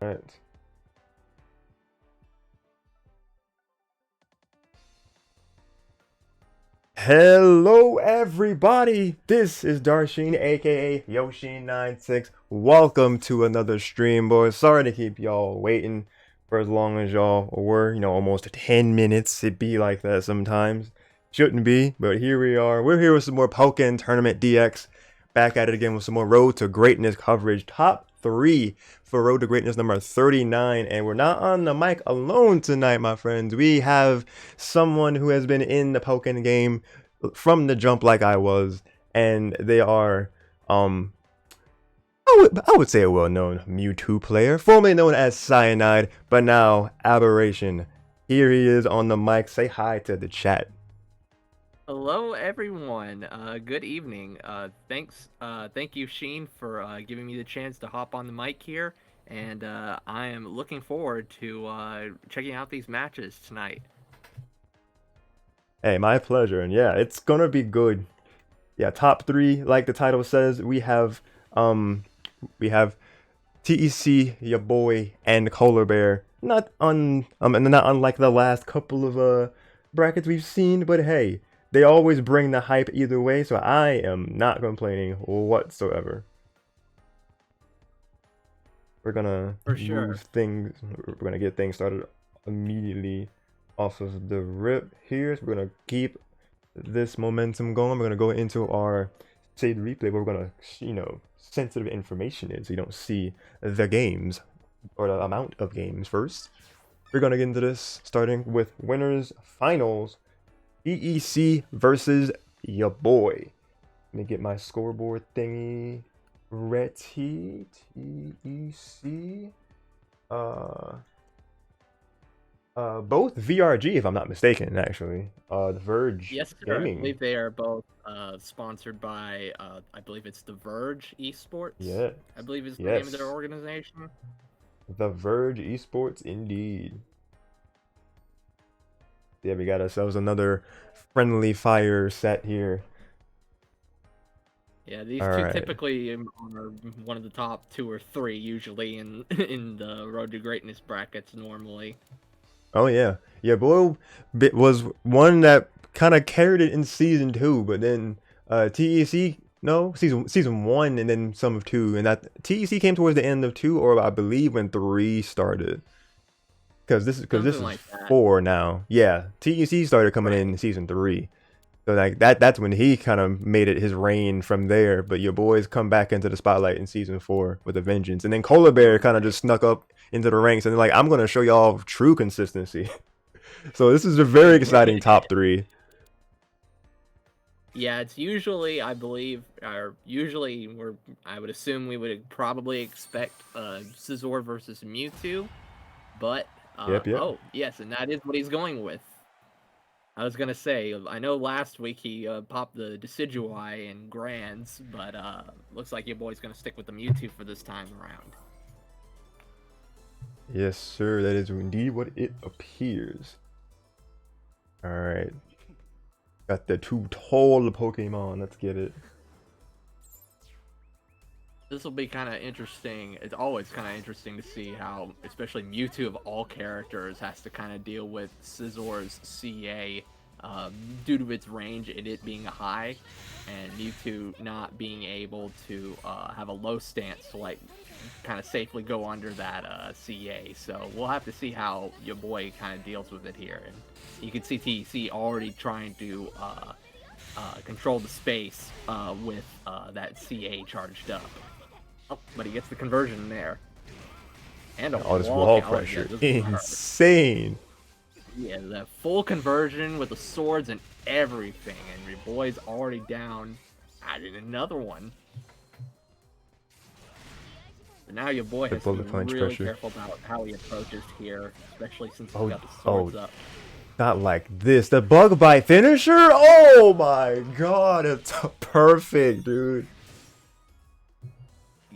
right. Hello, everybody. This is Darsheen, aka Yoshi96. Welcome to another stream, boys. Sorry to keep y'all waiting for as long as y'all were. Almost 10 minutes. It be like that sometimes. Shouldn't be, but here we are. We're here with some more Pokken Tournament DX. Back at it again with some more Road to Greatness coverage. Top 3 for Road to Greatness number 39. And we're not on the mic alone tonight, my friends. We have someone who has been in the Pokken game from the jump like I was, and they are I would say a well-known Mewtwo player, formerly known as Cyanide, but now Aberration. Here he is on the mic. Say hi to the chat. Hello, everyone. Good evening. Thank you, Sheen, for giving me the chance to hop on the mic here, and I am looking forward to checking out these matches tonight. Hey, my pleasure, and yeah, it's gonna be good. Yeah, top 3, like the title says, we have TEC, your boy, and Polar Bear. Not unlike the last couple of brackets we've seen, but hey, they always bring the hype either way, so I am not complaining whatsoever. We're gonna For move sure. things. We're gonna get things started immediately off of the rip here. So we're gonna keep this momentum going. We're gonna go into our saved replay where we're gonna, sensitive information is. So you don't see the games or the amount of games first. We're gonna get into this starting with winners finals. EEC versus your boy. Let me get my scoreboard thingy ready. TEC. Both VRG, if I'm not mistaken, actually. The Verge Yes, sir. I Gaming. believe they are both sponsored by, I believe it's the Verge Esports. Yes. I believe is the name of their Yes. organization. The Verge Esports, indeed. Yeah, we got ourselves another friendly fire set here. Yeah, these All two right. typically are one of the top 2 or 3 usually in in the Road to Greatness brackets normally. Oh yeah, yeah. Boy was one that kind of carried it in season 2, but then TEC no season 1 and then some of 2, and that TEC came towards the end of 2, or I believe when 3 started. Because this Something is like that. 4 now. Yeah, TEC started coming Right. in season 3. So like that's when he kind of made it his reign from there. But your boys come back into the spotlight in season 4 with a vengeance, and then Cola Bear kind of Right. just snuck up into the ranks and like, I'm gonna show y'all true consistency. So this is a very exciting Right. top 3. Yeah, it's usually, I believe, or usually I would assume we would probably expect Scizor versus Mewtwo, but Yep, yep. oh yes, and that is what he's going with. I was gonna say, I know last week he popped the Decidueye in Grands, but looks like your boy's gonna stick with the Mewtwo for this time around. Yes, sir. That is indeed what it appears. All right. Got the 2 tall Pokemon. Let's get it. This will be kind of interesting. It's always kind of interesting to see how, especially Mewtwo of all characters, has to kind of deal with Scizor's CA due to its range and it being a high, and Mewtwo not being able to have a low stance to like kind of safely go under that CA. So we'll have to see how your boy kind of deals with it here. And you can see TEC already trying to control the space with that CA charged up. Oh, but he gets the conversion there. And a All this wall wall kick. Oh, yeah, pressure. this hurt. Insane. Yeah, the full conversion with the swords and everything. And your boy's already down. Added another one. But now your boy The has to be bullet punch really pressure. careful about how he approaches here. Especially since he's Oh, got the oh, swords up. not like this. The bug bite finisher? Oh my god, it's perfect, dude.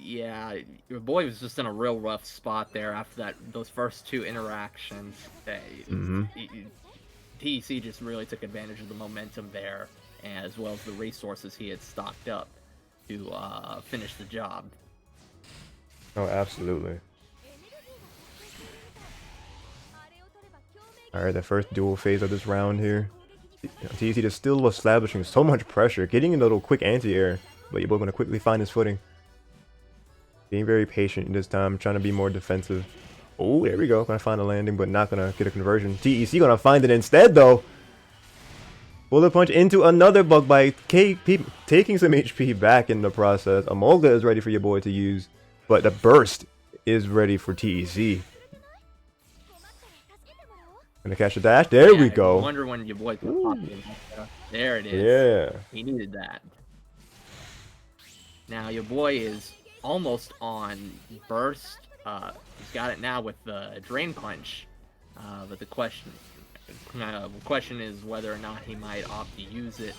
Yeah, your boy was just in a real rough spot there after those first 2 interactions. Mm-hmm. TEC just really took advantage of the momentum there, as well as the resources he had stocked up to finish the job. Oh, absolutely. Alright, the first dual phase of this round here. TEC is still establishing so much pressure, getting a little quick anti-air, but you're both going to quickly find his footing. Being very patient this time, trying to be more defensive. Oh, there we go. Gonna find a landing, but not gonna get a conversion. TEC gonna find it instead, though. Bullet punch into another bug bite, taking some HP back in the process. Amolga is ready for your boy to use, but the burst is ready for TEC. Gonna catch a dash. There we go. I wonder when your boy can pop in. There it is. Yeah. He needed that. Now your boy is almost on burst. He's got it now with the drain punch. But the question is whether or not he might opt to use it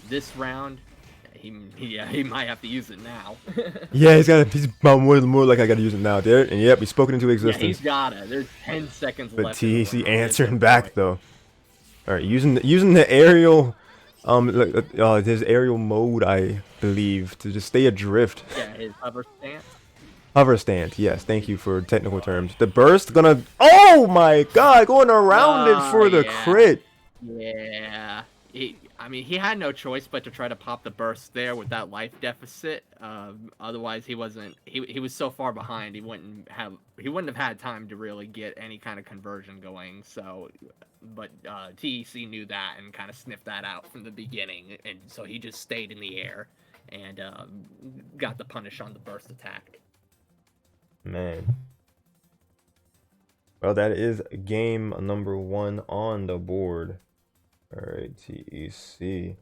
this round. He might have to use it now. Yeah, he's more like I gotta use it now, there. And yep, he's spoken into existence. Yeah, he's got it. There's 10 seconds but left. But TEC answering back though. All right, using the aerial, his aerial mode, I believe, to just stay adrift. Yeah, his hover stance. Hover stance, yes. Thank you for technical terms. The burst gonna. Oh my God, going around it for the crit. Yeah. I mean, he had no choice but to try to pop the burst there with that life deficit. Otherwise, he wasn't. He was so far behind. He wouldn't have had time to really get any kind of conversion going. So, but TEC knew that and kind of sniffed that out from the beginning, and so he just stayed in the air and got the punish on the burst attack. Man. Well, that is game number 1 on the board. Alright, TEC.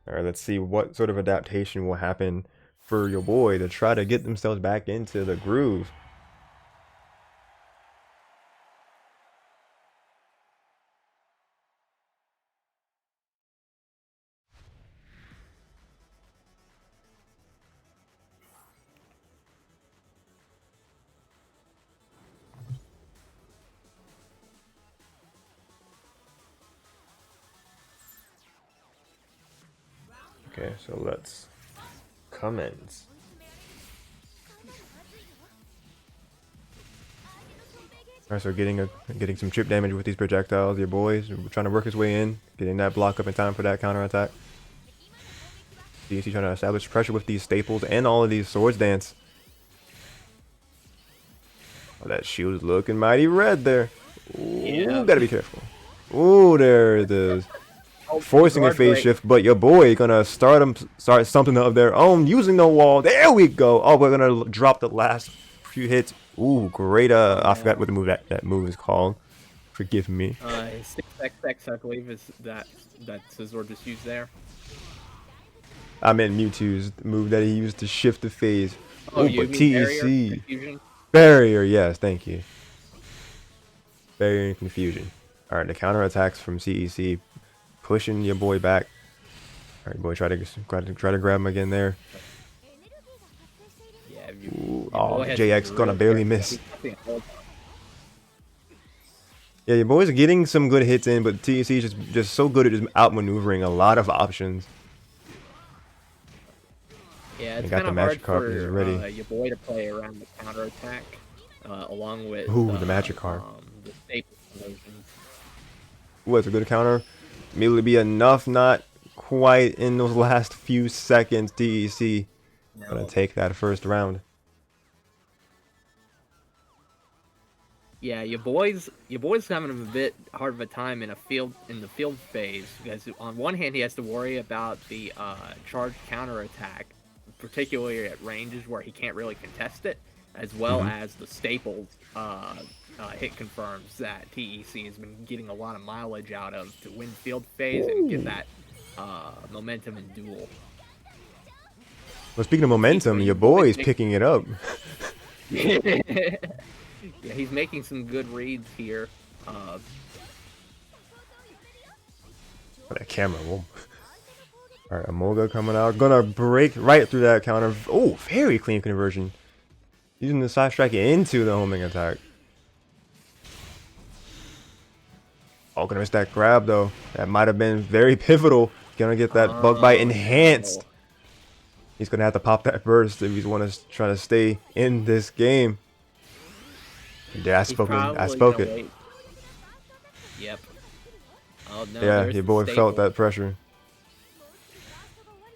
Alright, let's see what sort of adaptation will happen for your boy to try to get themselves back into the groove. Okay, so let's commence. Alright, so getting some chip damage with these projectiles. Your boys trying to work his way in, getting that block up in time for that counter attack. DSC trying to establish pressure with these staples and all of these swords dance. Oh, that shield is looking mighty red there. Ooh, yeah. Gotta be careful. Ooh, there it is. Forcing a phase shift, but your boy gonna start something of their own using the wall. There we go. Oh, we're gonna drop the last few hits. Ooh, great. I forgot what the move that move is called. Forgive me. 6XX, I believe, is that Scizor just used there. I meant Mewtwo's move that he used to shift the phase. Oh, you mean TEC. Barrier, yes, thank you. Barrier and confusion. Alright, the counter attacks from CEC. Pushing your boy back. Alright, boy, try to grab him again there. Yeah, ooh, oh, JX gonna barely miss. Yeah, your boy's getting some good hits in, but TEC is just so good at just outmaneuvering a lot of options. Yeah, it's kind of hard for your boy to play around the counter attack, along with the Magikarp. The staple conversions. Ooh, that's a good counter. Maybe it'll be enough, not quite in those last few seconds. TEC gonna take that first round. Yeah, your boy's having a bit hard of a time in the field phase, because on one hand he has to worry about the charged counter attack, particularly at ranges where he can't really contest it, as well as the staples hit confirms that TEC has been getting a lot of mileage out of to win field phase and get that momentum in duel. Well, speaking of momentum, your boy's picking it up. Yeah, he's making some good reads here. That camera, whoa. Alright, Amolga coming out. Gonna break right through that counter. Oh, very clean conversion. Using the side strike into the homing attack. Oh, gonna miss that grab though. That might have been very pivotal. Gonna get that bug bite enhanced. He's gonna have to pop that burst if he's want to try to stay in this game. Yeah, I He's spoke it. I probably spoke gonna it. wait. Yep. Oh no, Yeah, there's your the boy felt staple. that pressure.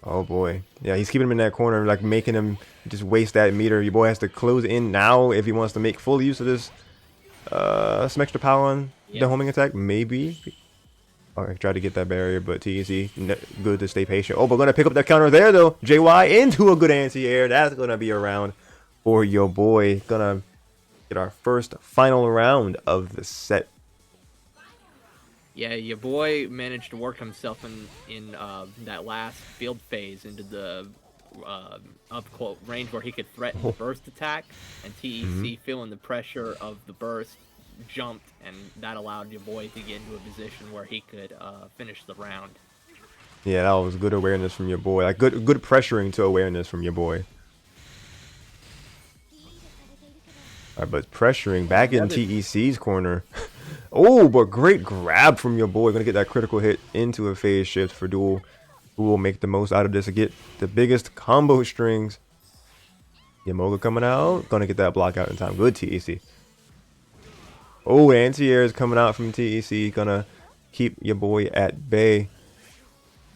Oh boy. Yeah, he's keeping him in that corner, like making him just waste that meter. Your boy has to close in now if he wants to make full use of this. Some extra power on the Yep. homing attack, maybe. Alright, try to get that barrier, but TEC, good to stay patient. Oh, we're gonna pick up that counter there though. JY into a good anti-air. That's gonna be a round for your boy. Gonna get our first final round of the set. Yeah, your boy managed to work himself in that last field phase into the up quote range where he could threaten the Oh. burst attack, and TEC feeling the pressure of the burst jumped, and that allowed your boy to get into a position where he could finish the round. Yeah, that was good awareness from your boy. Like good pressuring to awareness from your boy. Alright, but pressuring back in TEC's corner. Oh, but great grab from your boy. Gonna get that critical hit into a phase shift for Duel. Who will make the most out of this to get the biggest combo strings. Yamoga coming out. Gonna get that block out in time. Good TEC. Oh, anti-air is coming out from TEC. Gonna keep your boy at bay.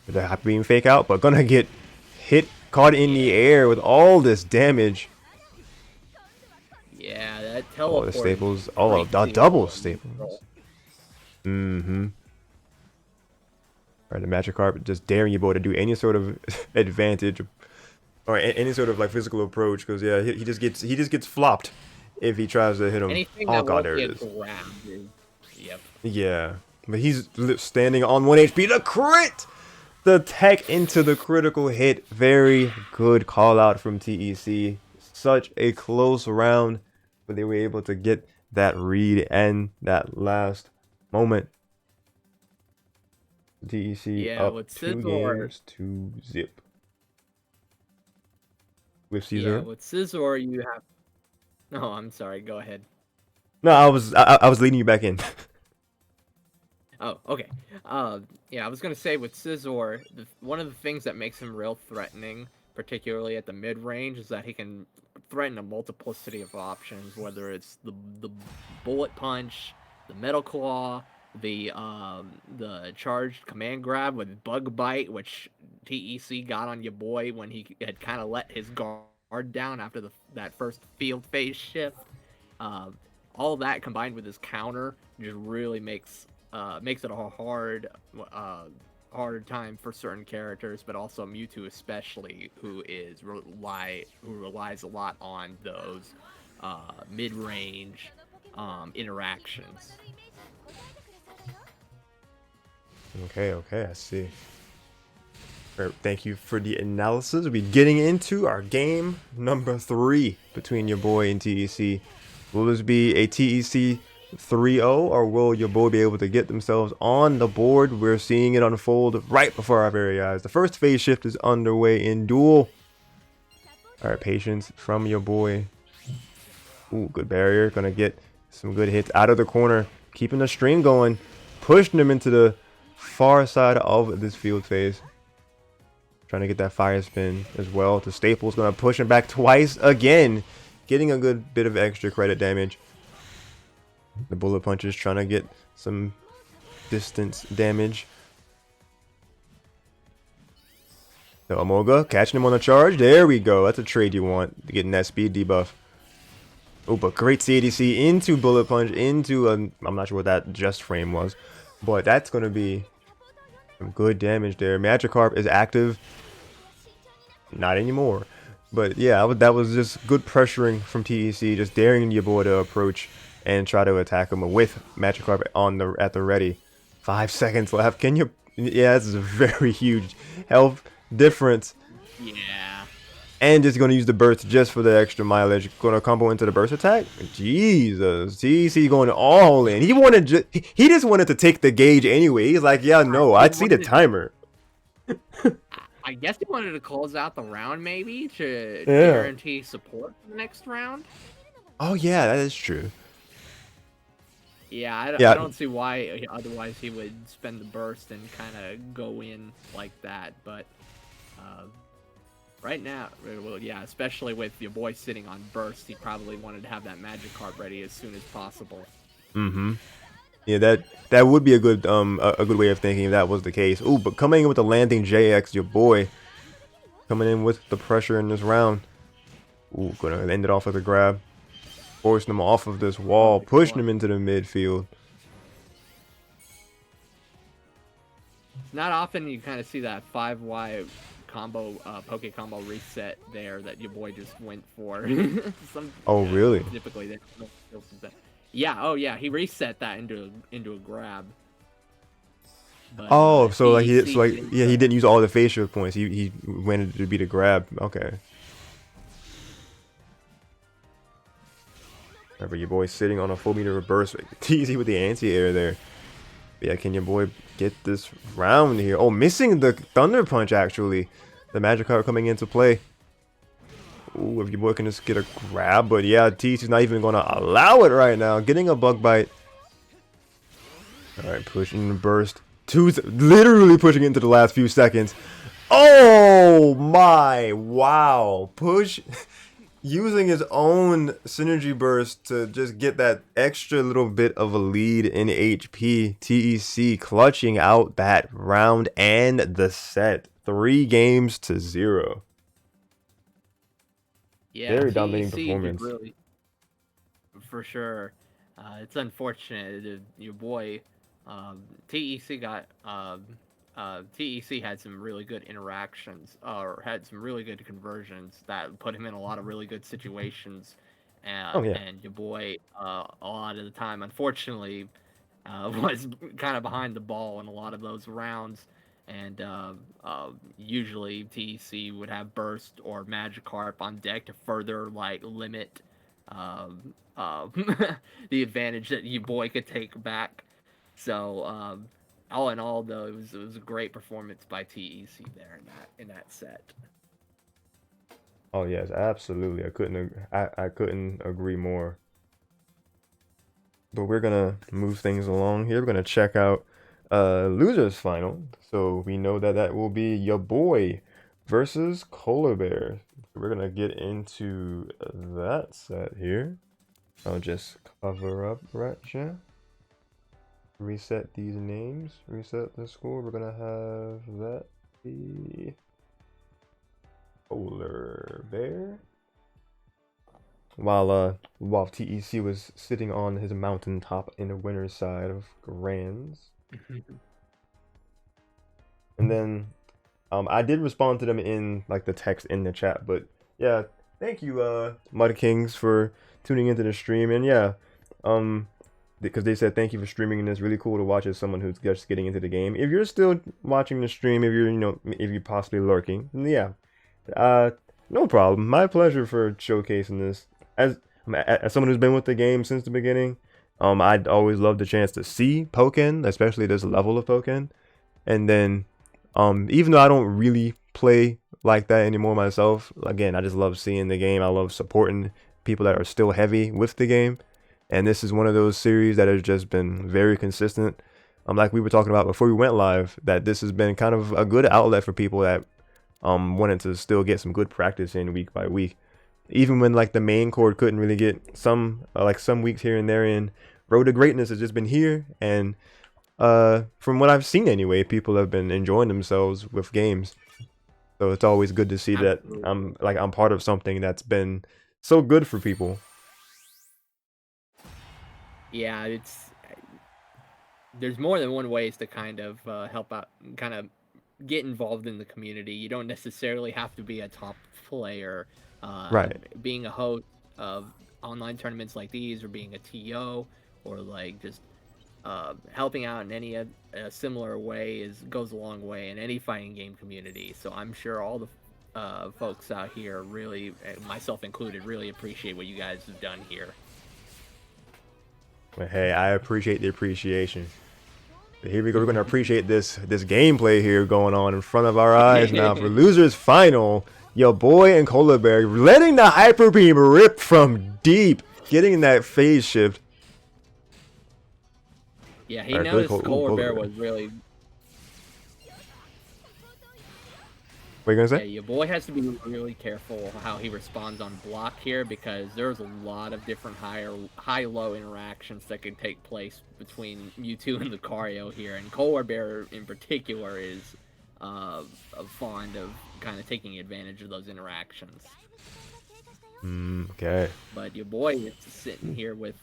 The happy beam fake out, but gonna get hit, caught in the air with all this damage. Yeah, that All teleport. the staples, all of the double staples. Mm-hmm. Alright, the Magikarp just daring your boy to do any sort of advantage or any sort of like physical approach, because yeah, he just gets flopped if he tries to hit him. Anything Oh that god, won't there be it a is. grab, dude. Yep. Yeah, but he's standing on 1 HP. The crit! The tech into the critical hit. Very good call out from TEC. Such a close round, but they were able to get that read and that last moment. TEC Yeah, up with 2 Scizor. games to zip. With Yeah, Caesar. with Scizor, you have. No, I'm sorry. Go ahead. No, I was leading you back in. Oh, okay. Yeah, I was gonna say with Scizor, one of the things that makes him real threatening, particularly at the mid range, is that he can threaten a multiplicity of options, whether it's the bullet punch, the metal claw, the charged command grab with bug bite, which TEC got on your boy when he had kind of let his guard down after that first field phase shift. Uh, all that combined with his counter just really makes it a hard time for certain characters, but also Mewtwo especially, who relies a lot on those mid-range interactions. Okay, I see. Alright, thank you for the analysis. We'll be getting into our game number 3 between your boy and TEC. Will this be a TEC 3-0, or will your boy be able to get themselves on the board? We're seeing it unfold right before our very eyes. The first phase shift is underway in Duel. Alright, patience from your boy. Ooh, good barrier. Gonna get some good hits out of the corner. Keeping the stream going. Pushing him into the far side of this field phase. Trying to get that fire spin as well. The staple's gonna push him back twice again. Getting a good bit of extra credit damage. The bullet punches trying to get some distance damage. The Amoga catching him on the charge. There we go. That's a trade you want. Getting that speed debuff. Oh, but great CADC into bullet punch into a, I'm not sure what that just frame was, but that's going to be some good damage there. Magikarp is active. Not anymore. But yeah, that was just good pressuring from TEC, just daring your boy to approach and try to attack him with Magikarp at the ready. 5 seconds left. Can you? Yeah, this is a very huge health difference. Yeah. And just gonna use the burst just for the extra mileage. Gonna combo into the burst attack. Jesus, TEC going all in. He just wanted to take the gauge anyway. He's like, yeah, no, I'd see the timer. I guess he wanted to close out the round, maybe, to Yeah. guarantee support for the next round. Oh yeah, that is true. Yeah, I don't see why otherwise he would spend the burst and kind of go in like that, but Right now, well, yeah, especially with your boy sitting on burst, he probably wanted to have that magic card ready as soon as possible. Mm-hmm. Yeah, that would be a good a good way of thinking if that was the case. Ooh, but coming in with the landing JX, your boy, coming in with the pressure in this round. Ooh, gonna end it off with a grab, forcing him off of this wall, Perfect pushing play. him into the midfield. Not often you kind of see that 5Y combo, Poke combo reset there that your boy just went for. Some, Oh, really? typically they yeah, oh yeah, he reset that into a grab. But Oh, so like TEC didn't. yeah, he didn't use all the face shift points. He wanted it to be the grab. Okay. Remember your boy sitting on a full meter reverse. Easy with the anti-air there. But yeah, can your boy get this round here? Oh, missing the Thunder Punch actually. The magic card coming into play. Ooh, if your boy can just get a grab. But yeah, TC's not even going to allow it right now. Getting a bug bite. Alright, pushing the burst. Literally pushing into the last few seconds. Oh my, wow. Push. Using his own synergy burst to just get that extra little bit of a lead in HP. TEC clutching out that round and the set. 3-0. Yeah, Very dominating TEC did performance. really, for sure. It's unfortunate that your boy TEC got TEC had some really good interactions or had some really good conversions that put him in a lot of really good situations, Oh yeah. and your boy a lot of the time, unfortunately, was kind of behind the ball in a lot of those rounds. And usually TEC would have burst or Magikarp on deck to further like limit um, um, the advantage that your boy could take back. So all in all, though, it was a great performance by TEC there in that set. Oh yes, absolutely. I couldn't agree more. But we're gonna move things along here. We're gonna check out losers final. So we know that that will be your boy versus Polar Bear. We're gonna get into that set here. I'll just cover up right here. Reset these names. Reset the score. We're gonna have that be Polar Bear. While TEC was sitting on his mountaintop in the winner's side of Grands. And then I did respond to them in like the text in the chat, but yeah, thank you Mud Kings for tuning into the stream. And yeah, because they said thank you for streaming, and it's really cool to watch as someone who's just getting into the game. If you're still watching the stream, if you're if you're possibly lurking, then yeah, no problem. My pleasure for showcasing this. As someone who's been with the game since the beginning, I'd always love the chance to see Pokken, especially this level of Pokken. And then even though I don't really play like that anymore myself, again, I just love seeing the game. I love supporting people that are still heavy with the game. And this is one of those series that has just been very consistent. Like we were talking about before we went live, that this has been kind of a good outlet for people that wanted to still get some good practice in week by week. Even when like the main cord couldn't really get some weeks here and there in, Road to Greatness has just been here. And from what I've seen anyway, people have been enjoying themselves with games. So it's always good to see that I'm part of something that's been so good for people. Yeah, there's more than one ways to kind of help out, kind of get involved in the community. You don't necessarily have to be a top player. Right. Being a host of online tournaments like these, or being a TO, or like just helping out in any similar way goes a long way in any fighting game community. So I'm sure all the folks out here really, myself included, really appreciate what you guys have done here. But hey, I appreciate the appreciation. But here we go. We're gonna appreciate this gameplay here going on in front of our eyes now for losers final. Your boy and Polar Bear letting the hyper beam rip from deep, getting that phase shift. Yeah, he noticed Polar Bear was really. What are you gonna Yeah, say? your boy has to be really careful how he responds on block here because there's a lot of different high-low interactions that can take place between Mewtwo and Lucario here, and Polar Bear in particular is fond of kind of taking advantage of those interactions. Okay. But your boy is sitting here with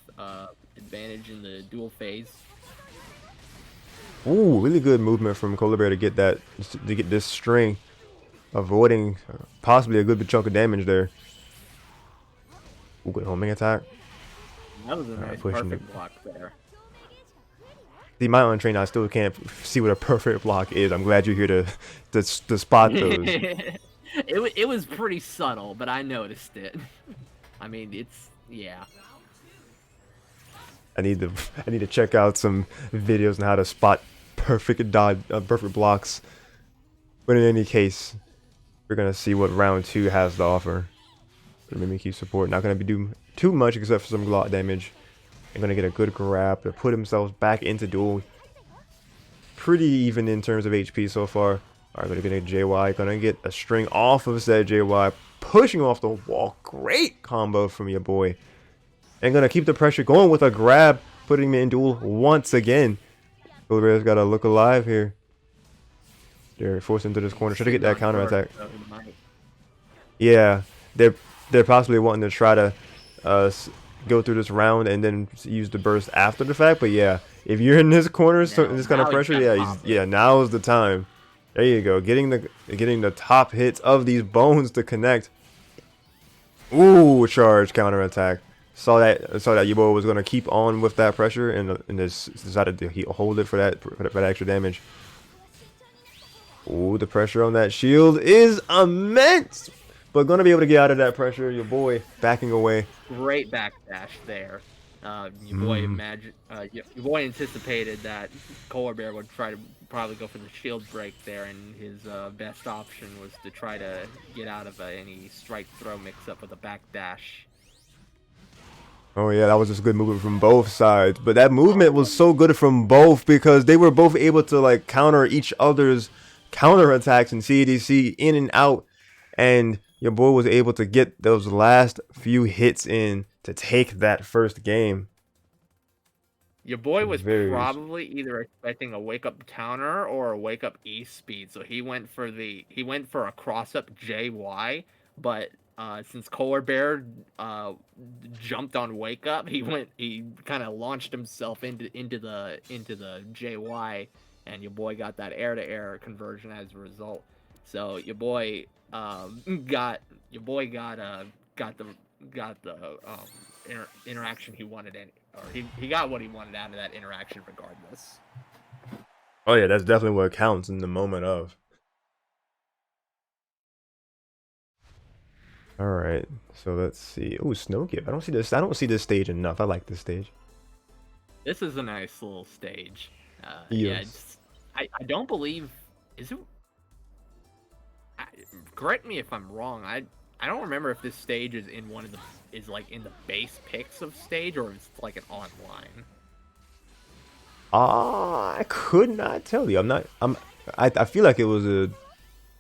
advantage in the dual phase. Ooh, really good movement from Polar Bear to get this string, avoiding possibly a good chunk of damage there. Ooh, good homing attack. That was a nice perfect block there. See, my untrained, I still can't see what a perfect block is. I'm glad you're here to spot those. It was pretty subtle, but I noticed it. I mean, yeah. I need to check out some videos on how to spot perfect perfect blocks. But in any case, we're gonna see what round 2 has to offer. Mimikyu support not gonna be doing too much except for some glot damage. I'm gonna get a good grab to put themselves back into duel. Pretty even in terms of HP so far. Alright, gonna get a JY, gonna get a string off of said JY, pushing off the wall. Great combo from your boy. And gonna keep the pressure going with a grab, putting me in duel once again. Polar Bear's gotta look alive here. They're forced into this corner. Should I get that counter attack? Yeah, they're possibly wanting to try to go through this round and then use the burst after the fact. But yeah, if you're in this corner, in this kind of pressure, yeah, now is the time. There you go, getting the top hits of these bones to connect. Ooh, charge counter attack. Saw that your boy was gonna keep on with that pressure and just decided to hold it for that extra damage. Ooh, the pressure on that shield is immense, but gonna be able to get out of that pressure. Your boy backing away. Great backdash there. Your boy your boy anticipated that Polar Bear would try to probably go for the shield break there, and his best option was to try to get out of any strike throw mix up with a backdash. Oh yeah, that was just good movement from both sides. But that movement was so good from both because they were both able to like counter each other's counter attacks and CDC in and out. And your boy was able to get those last few hits in to take that first game. Your boy was probably either expecting a wake up counter or a wake up E speed, so he went for a cross up JY, but since Polar Bear jumped on wake up, he kind of launched himself into the JY, and your boy got that air to air conversion as a result. So your boy got the interaction he wanted in, or he got what he wanted out of that interaction regardless. Oh yeah, that's definitely what counts in the moment of. All right, so let's see. Oh, Snowgift. I don't see this stage enough. I like this stage. This is a nice little stage. Yes. Yeah, I don't believe is it. Correct me if I'm wrong. I don't remember if this stage is in like in the base picks of stage or if it's like an online. I could not tell you. I feel like it was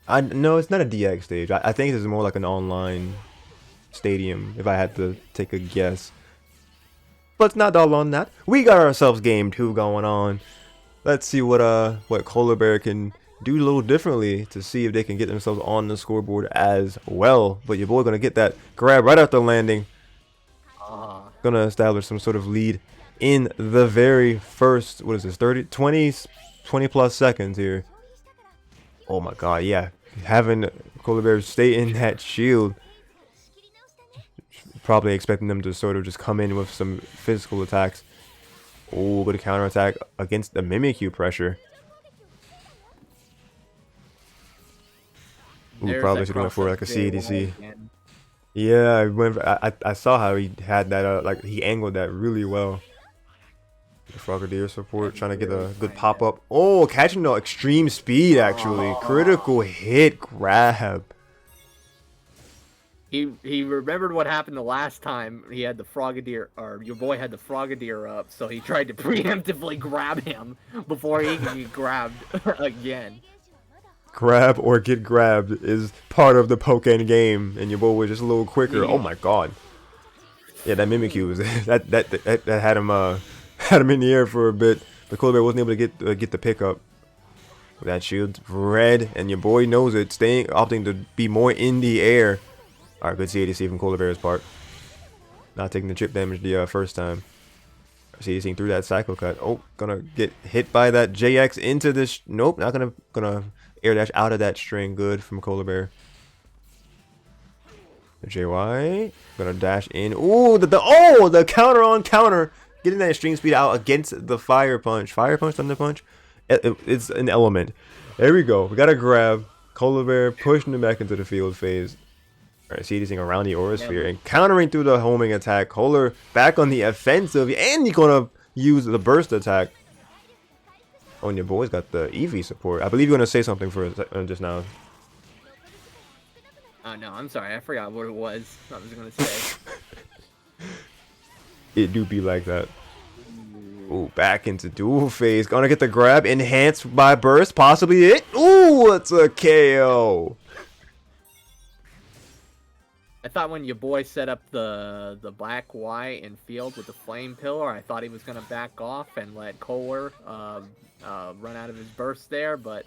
no, it's not a DX stage. I think this is more like an online stadium if I had to take a guess. But it's not all on that. We got ourselves game 2 going on. Let's see what Polar Bear can do a little differently to see if they can get themselves on the scoreboard as well. But your boy gonna get that grab right after landing. Gonna establish some sort of lead in the very first, what is this, 20 plus seconds here. Oh my god, yeah. Having Polar Bear stay in that shield. Probably expecting them to sort of just come in with some physical attacks. Oh, good counter attack against the Mimikyu pressure. Ooh, probably should go for like a CADC. Yeah, I saw how he had that, like he angled that really well. The Frogadier support, trying to get a good pop up. Oh, catching the extreme speed actually. Critical hit grab. He remembered what happened the last time he had the Frogadier, or your boy had the Frogadier up, so he tried to preemptively grab him before he could get grabbed again. grab or get grabbed is part of the Pokken game, and your boy was just a little quicker. Yeah. Oh my god. Yeah, that Mimikyu was that had him had him in the air for a bit, but Color Bear wasn't able to get the pickup. That shield red, and your boy knows it, opting to be more in the air. Alright, good CADC from Color Bear's part. Not taking the chip damage the first time. CADCing through that cycle cut. Oh, gonna get hit by that JX into this. Nope, not gonna air dash out of that string. Good from Color Bear. The JY gonna dash in. Ooh, the counter on counter, getting that extreme speed out against the fire punch. Fire punch, thunder punch. It's an element. There we go. We got a grab. Color Bear pushing him back into the field phase. Alright, CDing around the Aura Sphere and countering through the homing attack. Kohler back on the offensive, and you're gonna use the burst attack. Oh, and your boy's got the EV support. I believe you're gonna say something for just now. No, I'm sorry. I forgot what it was. I was gonna say. It do be like that. Ooh, back into dual phase. Gonna get the grab. Enhanced by burst. Possibly it. Ooh, it's a KO. I thought when your boy set up the black Y in field with the flame pillar, I thought he was gonna back off and let Kohler run out of his burst there, but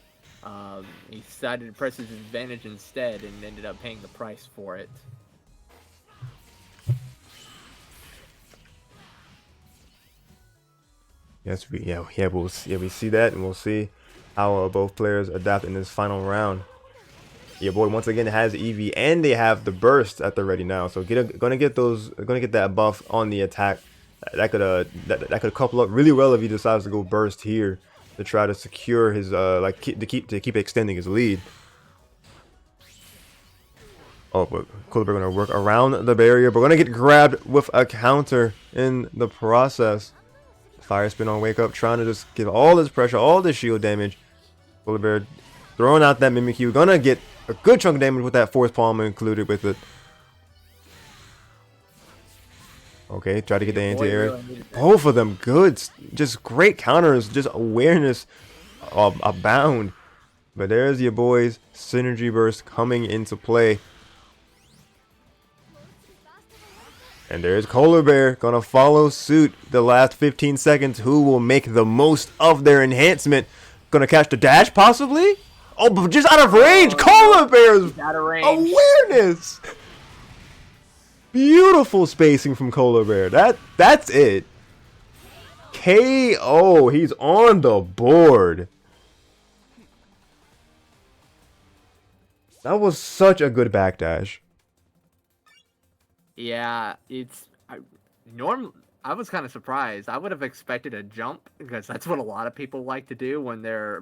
he decided to press his advantage instead and ended up paying the price for it. Yes, we see that, and we'll see how both players adapt in this final round. Your boy once again has EV, and they have the burst at the ready now. So gonna get that buff on the attack. That could couple up really well if he decides to go burst here to try to secure his to keep extending his lead. Oh, but Colbert gonna work around the barrier, but gonna get grabbed with a counter in the process. Fire spin on wake up, trying to just give all this pressure, all this shield damage. Colbert throwing out that Mimikyu, gonna get a good chunk of damage with that force palm included with it. Okay, try to get the anti-air. Both of them good, just great counters, just awareness abound. But there's your boys' synergy burst coming into play. And there's Color Bear gonna follow suit the last 15 seconds. Who will make the most of their enhancement? Gonna catch the dash possibly? Oh, but just out of range. Color Bear's out of range. Awareness. Beautiful spacing from Color Bear. That's it. KO. He's on the board. That was such a good backdash. Yeah, I was kind of surprised. I would have expected a jump because that's what a lot of people like to do when they're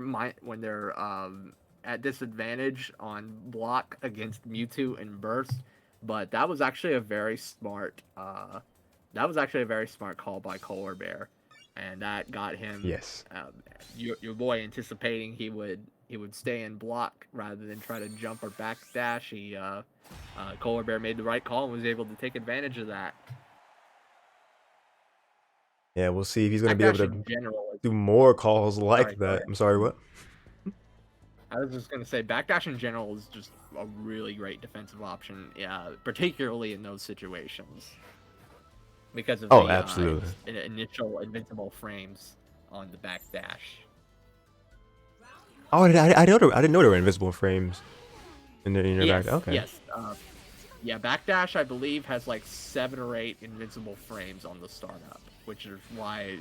at disadvantage on block against Mewtwo and burst. But that was actually a very smart call by Color Bear, and that got him. Yes. Your boy anticipating he would stay in block rather than try to jump or backdash. Color Bear made the right call and was able to take advantage of that. Yeah, we'll see if he's going to be able to do more calls like that. I'm sorry, what? I was just going to say, backdash in general is just a really great defensive option, particularly in those situations. Because of absolutely. Initial invincible frames on the backdash. Oh, I didn't know there were invisible frames in your yes, back. Okay. Yes. Backdash, I believe, has like 7 or 8 invincible frames on the startup, which is why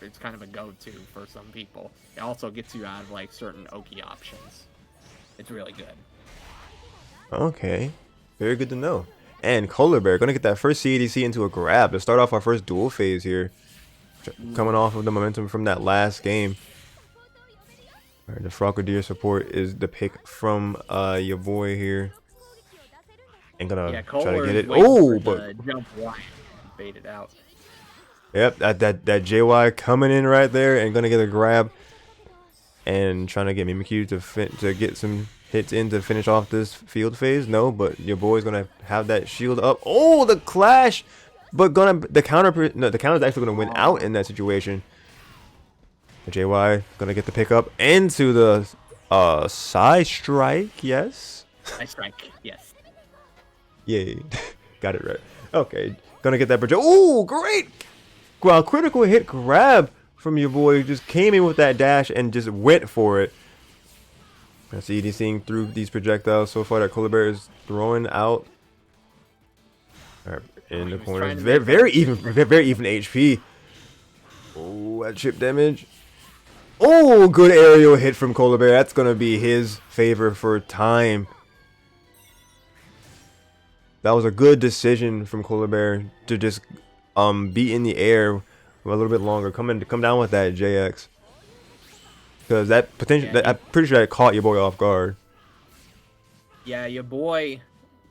it's kind of a go-to for some people. It also gets you out of like certain Oki options. It's really good. Okay. Very good to know. And Color Bear gonna get that first CADC into a grab to start off our first duel phase here. Coming off of the momentum from that last game. Alright, the Frogadier support is the pick from your boy here. And gonna try to get it. Oh, but jump wide, bait it out. Yep, that JY coming in right there and gonna get a grab and trying to get Mimikyu to get some hits in to finish off this field phase. No, but your boy's gonna have that shield up. Oh, the clash, but the counter is actually gonna win out in that situation. The JY gonna get the pickup into the Side strike, yes. I strike. Yes. Yay. Got it right. Okay. Gonna get that project. Ooh, great! Well, critical hit grab from your boy. Just came in with that dash and just went for it. That's EDCing through these projectiles so far that Koala Bear is throwing out. Right, in the He was corner. trying to Very, make that. very even HP. Oh, that chip damage. Oh, good aerial hit from Koala Bear. That's gonna be his favor for time. That was a good decision from Koala Bear to just be in the air a little bit longer. Come down with that JX. Because that potential, Yeah, I'm pretty sure that caught your boy off guard. yeah, your boy.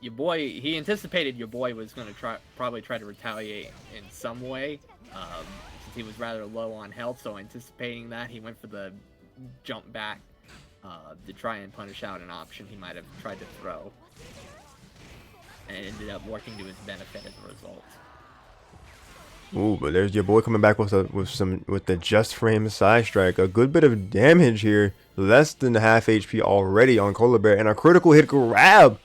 He anticipated your boy was gonna probably try to retaliate in some way, since he was rather low on health. So anticipating that, he went for the jump back to try and punish out an option he might have tried to throw, and it ended up working to his benefit as a result. Ooh, but there's your boy coming back with the just frame side strike. A good bit of damage here. Less than half HP already on Koala Bear, and a critical hit grab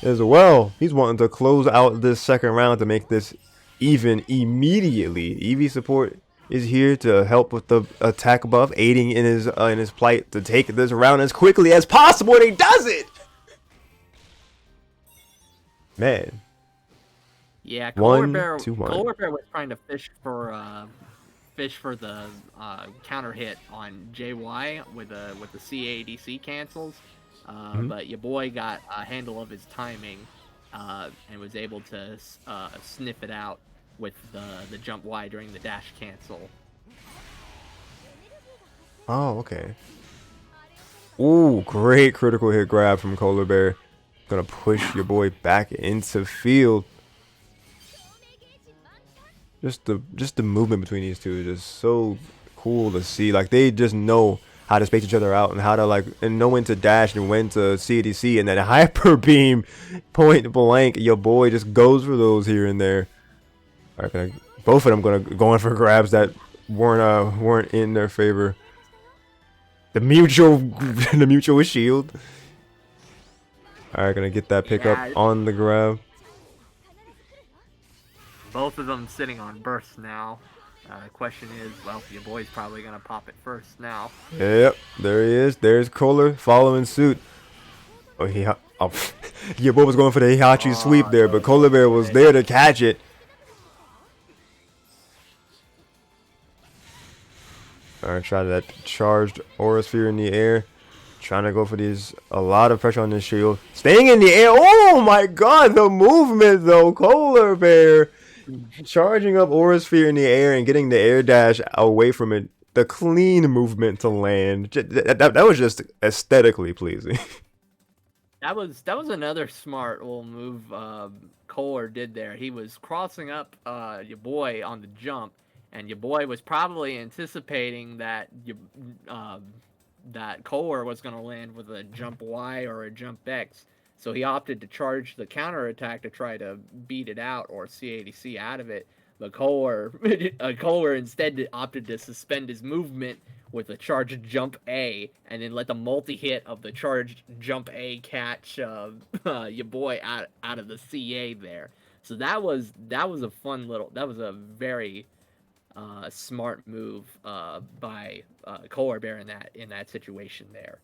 as well. He's wanting to close out this second round to make this even immediately. EV support is here to help with the attack buff, aiding in his plight to take this round as quickly as possible, and he does it. Man. Yeah, 1, 2, 1. Polar Bear was trying to fish for the counter hit on JY with the CADC cancels, but your boy got a handle of his timing and was able to sniff it out with the jump Y during the dash cancel. Oh, okay. Ooh, great critical hit grab from Koala Bear. Gonna push your boy back into field. Just the movement between these two is just so cool to see. Like, they just know how to space each other out and how to and know when to dash and when to CDC, and then hyper beam point blank. Your boy just goes for those here and there. All right, both of them going for grabs that weren't in their favor. The mutual shield. All right, gonna get that pickup on the grab. Both of them sitting on bursts now. The question is, well, your boy's probably gonna pop it first now. Yep, there he is. There's Kohler following suit. Oh, your boy was going for the Heihachi sweep there, but Koala Bear was there to catch it. Alright, try that charged Aura Sphere in the air. Trying to go for these. A lot of pressure on this shield. Staying in the air. Oh my god, the movement though. Koala Bear charging up Aura Sphere in the air and getting the air dash away from it. The clean movement to land. That was just aesthetically pleasing. That was another smart little move Kohler did there. He was crossing up your boy on the jump, and your boy was probably anticipating that that Kohler was going to land with a jump Y or a jump X. So he opted to charge the counter attack to try to beat it out or CADC out of it. But Kohler instead opted to suspend his movement with a charged jump A, and then let the multi-hit of the charged jump A catch your boy out of the CA there. So that was a very smart move by Kohler Bear in that situation there.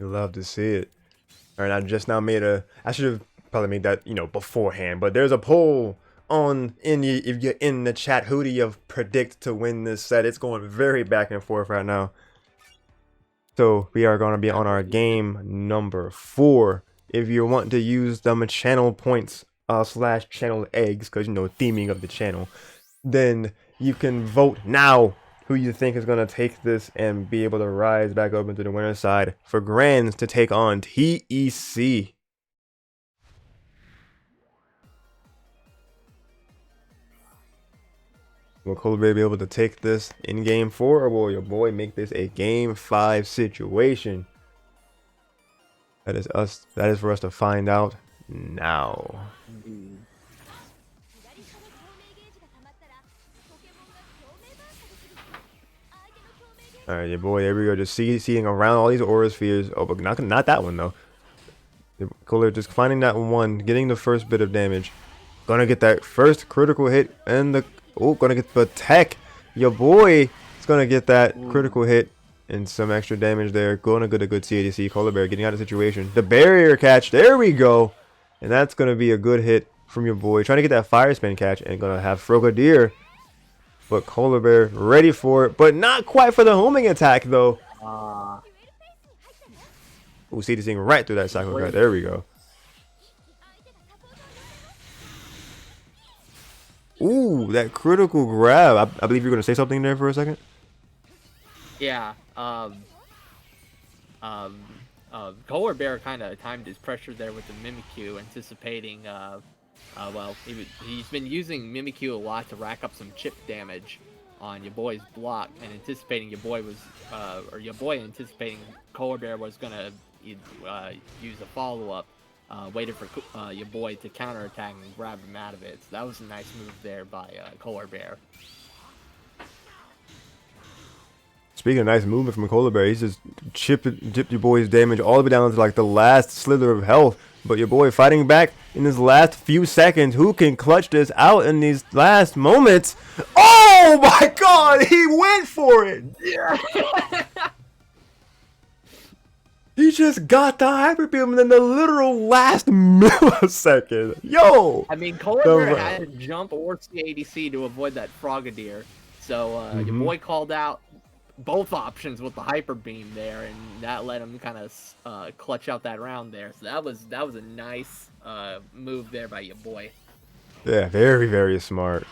You love to see it. All right, I just now I should have probably made that, beforehand, but there's a poll if you're in the chat, who do you predict to win this set? It's going very back and forth right now. So we are going to be on our game number 4. If you want to use them channel points / channel eggs, because theming of the channel, then you can vote now who you think is going to take this and be able to rise back up into the winner's side for Grands to take on TEC. Will Koala Bear be able to take this in game 4, or will your boy make this a game 5 situation? That is for us to find out now. All right, your boy. There we go. Just seeing around all these aura spheres. Oh, but not that one though. Kohler just finding that one, getting the first bit of damage. Gonna get that first critical hit, and the gonna get the tech. Your boy is gonna get that Ooh. critical hit and some extra damage there. Gonna get a good CADC. Kohler Bear getting out of the situation. The barrier catch. There we go, and that's gonna be a good hit from your boy. Trying to get that fire spin catch, and gonna have Frogadier. But Kohler Bear ready for it, but not quite for the homing attack though. Uh, Ooh, CDCing right through that cycle cut. wait. There we go. Ooh, that critical grab. I believe you're going to say something there for a second. Yeah. Um, Polar Bear kind of timed his pressure there with the Mimikyu, anticipating. Well, he's been using Mimikyu a lot to rack up some chip damage on your boy's block, and anticipating your boy was, or your boy anticipating Polar Bear was gonna use a follow up. Waited for your boy to counterattack and grab him out of it. So that was a nice move there by Polar Bear. Speaking of nice movement from Kohler Bear, he's just dipped your boy's damage all the way down to like the last slither of health. But your boy fighting back in his last few seconds. Who can clutch this out in these last moments? Oh my god, he went for it! Yeah. He just got the hyper beam in the literal last millisecond. Yo! I mean, Polar Bear had to jump or CADC to avoid that Frogadier. So your boy called out both options with the hyper beam there, and that let him kind of clutch out that round there. So that was a nice move there by your boy. Yeah, very, very smart.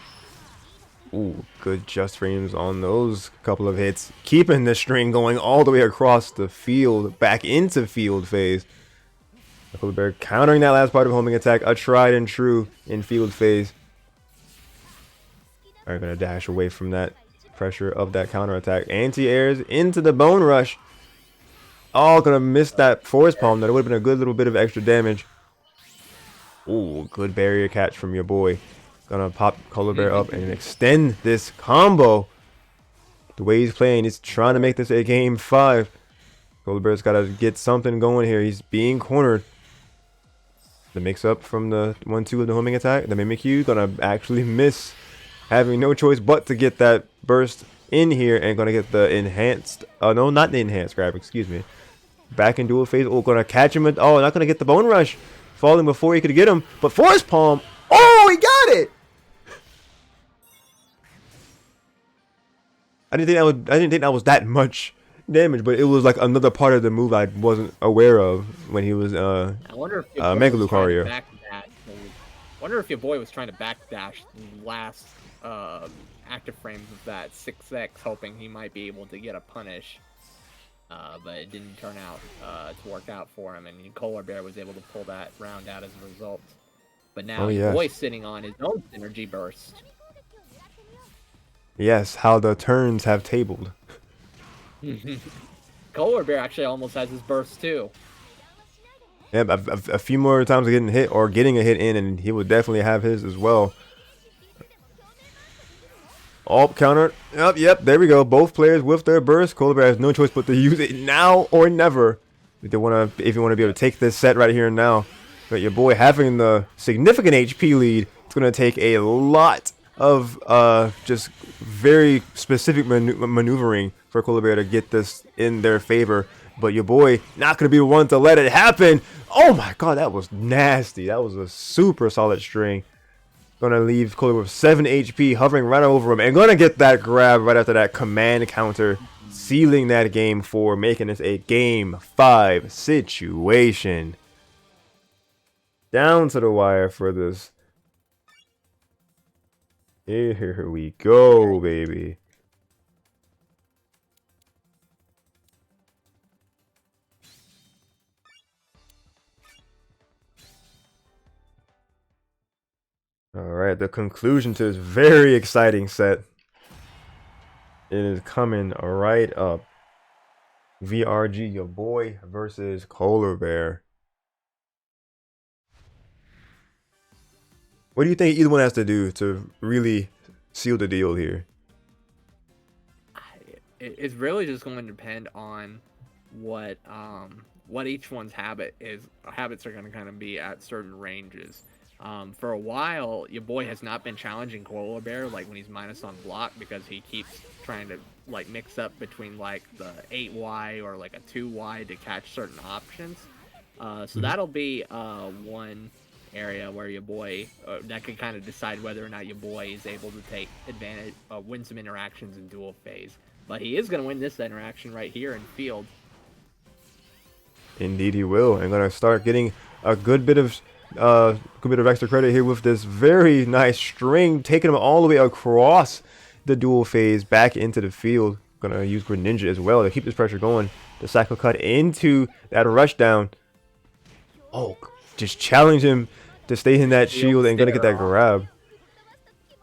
Ooh, good just frames on those couple of hits. Keeping the string going all the way across the field, back into field phase. Kohler Bear countering that last part of homing attack, a tried and true in field phase. Alright, gonna dash away from that pressure of that counter attack. Anti-airs into the bone rush. Oh, gonna miss that force palm. That would have been a good little bit of extra damage. Ooh, good barrier catch from your boy. Gonna pop Kohler Bear up and extend this combo. The way he's playing, he's trying to make this a game 5. Kohler Bear's gotta get something going here. He's being cornered. The mix-up from the 1-2 of the homing attack. The Mimikyu gonna actually miss. Having no choice but to get that burst in here and gonna get the enhanced. No, not the enhanced grab, excuse me. Back in dual phase. Oh, gonna catch him. Oh, not gonna get the bone rush. Falling before he could get him. But force palm. Oh, he got it! I didn't think that was that much damage, but it was like another part of the move I wasn't aware of when he was I wonder if your boy Mega was trying to Lucario. backdash. Wonder if your boy was trying to backdash the last active frames of that 6x, hoping he might be able to get a punish. But it didn't turn out to work out for him, and Kohler Bear was able to pull that round out as a result. But now your boy's sitting on his own synergy burst. Yes, how the turns have tabled. Kohler Bear actually almost has his burst too. Yeah, a few more times getting hit or getting a hit in, and he would definitely have his as well. Oh, counter. Yep, there we go. Both players with their burst. Kohler Bear has no choice but to use it now or never. If you want to be able to take this set right here and now. But your boy having the significant HP lead, it's going to take a lot of just very specific maneuvering for Kohler Bear to get this in their favor. But your boy not going to be the one to let it happen. Oh my god, that was nasty. That was a super solid string. Gonna leave Kohler with 7 HP, hovering right over him, and gonna get that grab right after that command counter, sealing that game 4, making this a game 5 situation. Down to the wire for this. Here we go, baby. Alright, the conclusion to this very exciting set. It is coming right up. VRG, your boy, versus Kohler Bear. What do you think either one has to do to really seal the deal here? it's really just going to depend on what each one's habits are going to kind of be at certain ranges. For a while, your boy has not been challenging Koala Bear like when he's minus on block because he keeps trying to like mix up between like the 8Y or like a 2Y to catch certain options. So Mhm. that'll be one area where your boy that can kind of decide whether or not your boy is able to take advantage, win some interactions in dual phase. But he is going to win this interaction right here in field. Indeed, he will, and gonna start getting a good bit of extra credit here with this very nice string, taking him all the way across the dual phase back into the field. Gonna use Greninja as well to keep this pressure going. The cycle cut into that rush down. Oh, just challenge him to stay in that Shield shield and gonna get stare that off. grab.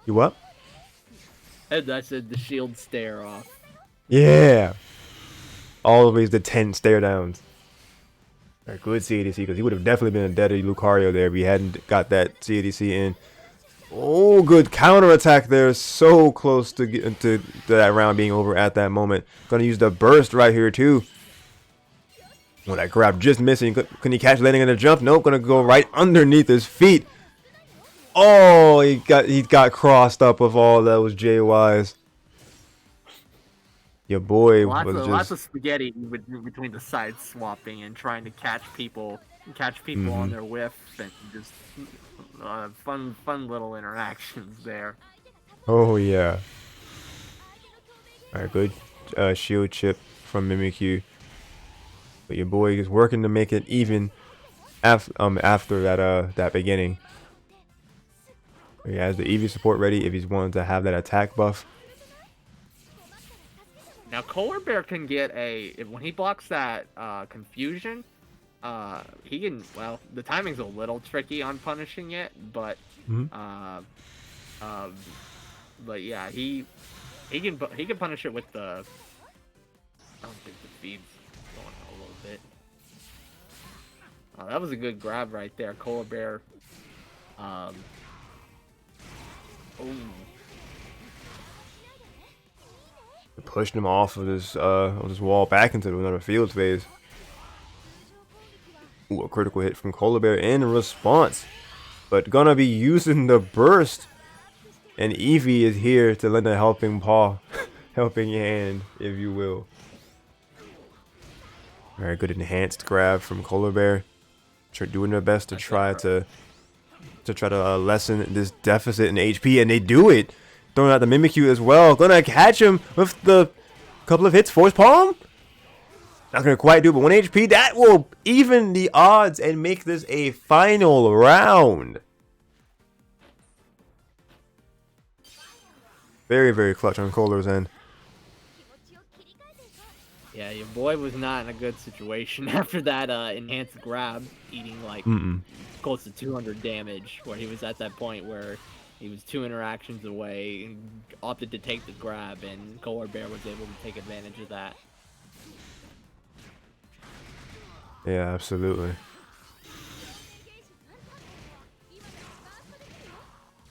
You what? And that's it, the shield stare off. Yeah. Always the 10 stare downs. A good CADC because he would have definitely been a deadly Lucario there if he hadn't got that CADC in. Oh, good counter attack there. So close to get to that round being over at that moment. Gonna use the burst right here too. Oh, that grab just missing. Can he catch landing in a jump? Nope. Gonna go right underneath his feet. Oh, he got crossed up with all that was JY's. Your boy was Lots just. of spaghetti between the side swapping and trying to catch people on Mhm. their whiff, and just fun little interactions there. Oh yeah. All right, good shield chip from Mimikyu. But your boy is working to make it even after that beginning. He has the EV support ready if he's wanting to have that attack buff. Now Polar Bear can get when he blocks that confusion. He can, well, the timing's a little tricky on punishing it, Hmm. uh, um, but yeah, he can punish it with the. I don't think the feed's going a little bit. That was a good grab right there, Polar Bear. Um, ooh. Pushed him off of this wall back into another field phase. Ooh, a critical hit from Cola Bear in response. But gonna be using the burst. And Eevee is here to lend a helping paw. Helping hand, if you will. Very good enhanced grab from Cola Bear. Doing their best to try to lessen this deficit in HP, and they do it. Throwing out the Mimikyu as well. Gonna catch him with the couple of hits. Force Palm? Not gonna quite do it, but 1 HP. That will even the odds and make this a final round. Very, very clutch on Kohler's end. Yeah, your boy was not in a good situation after that enhanced grab, eating like close to 200 damage, where he was at that point where he was 2 interactions away and opted to take the grab, and Polar Bear was able to take advantage of that. Yeah, absolutely.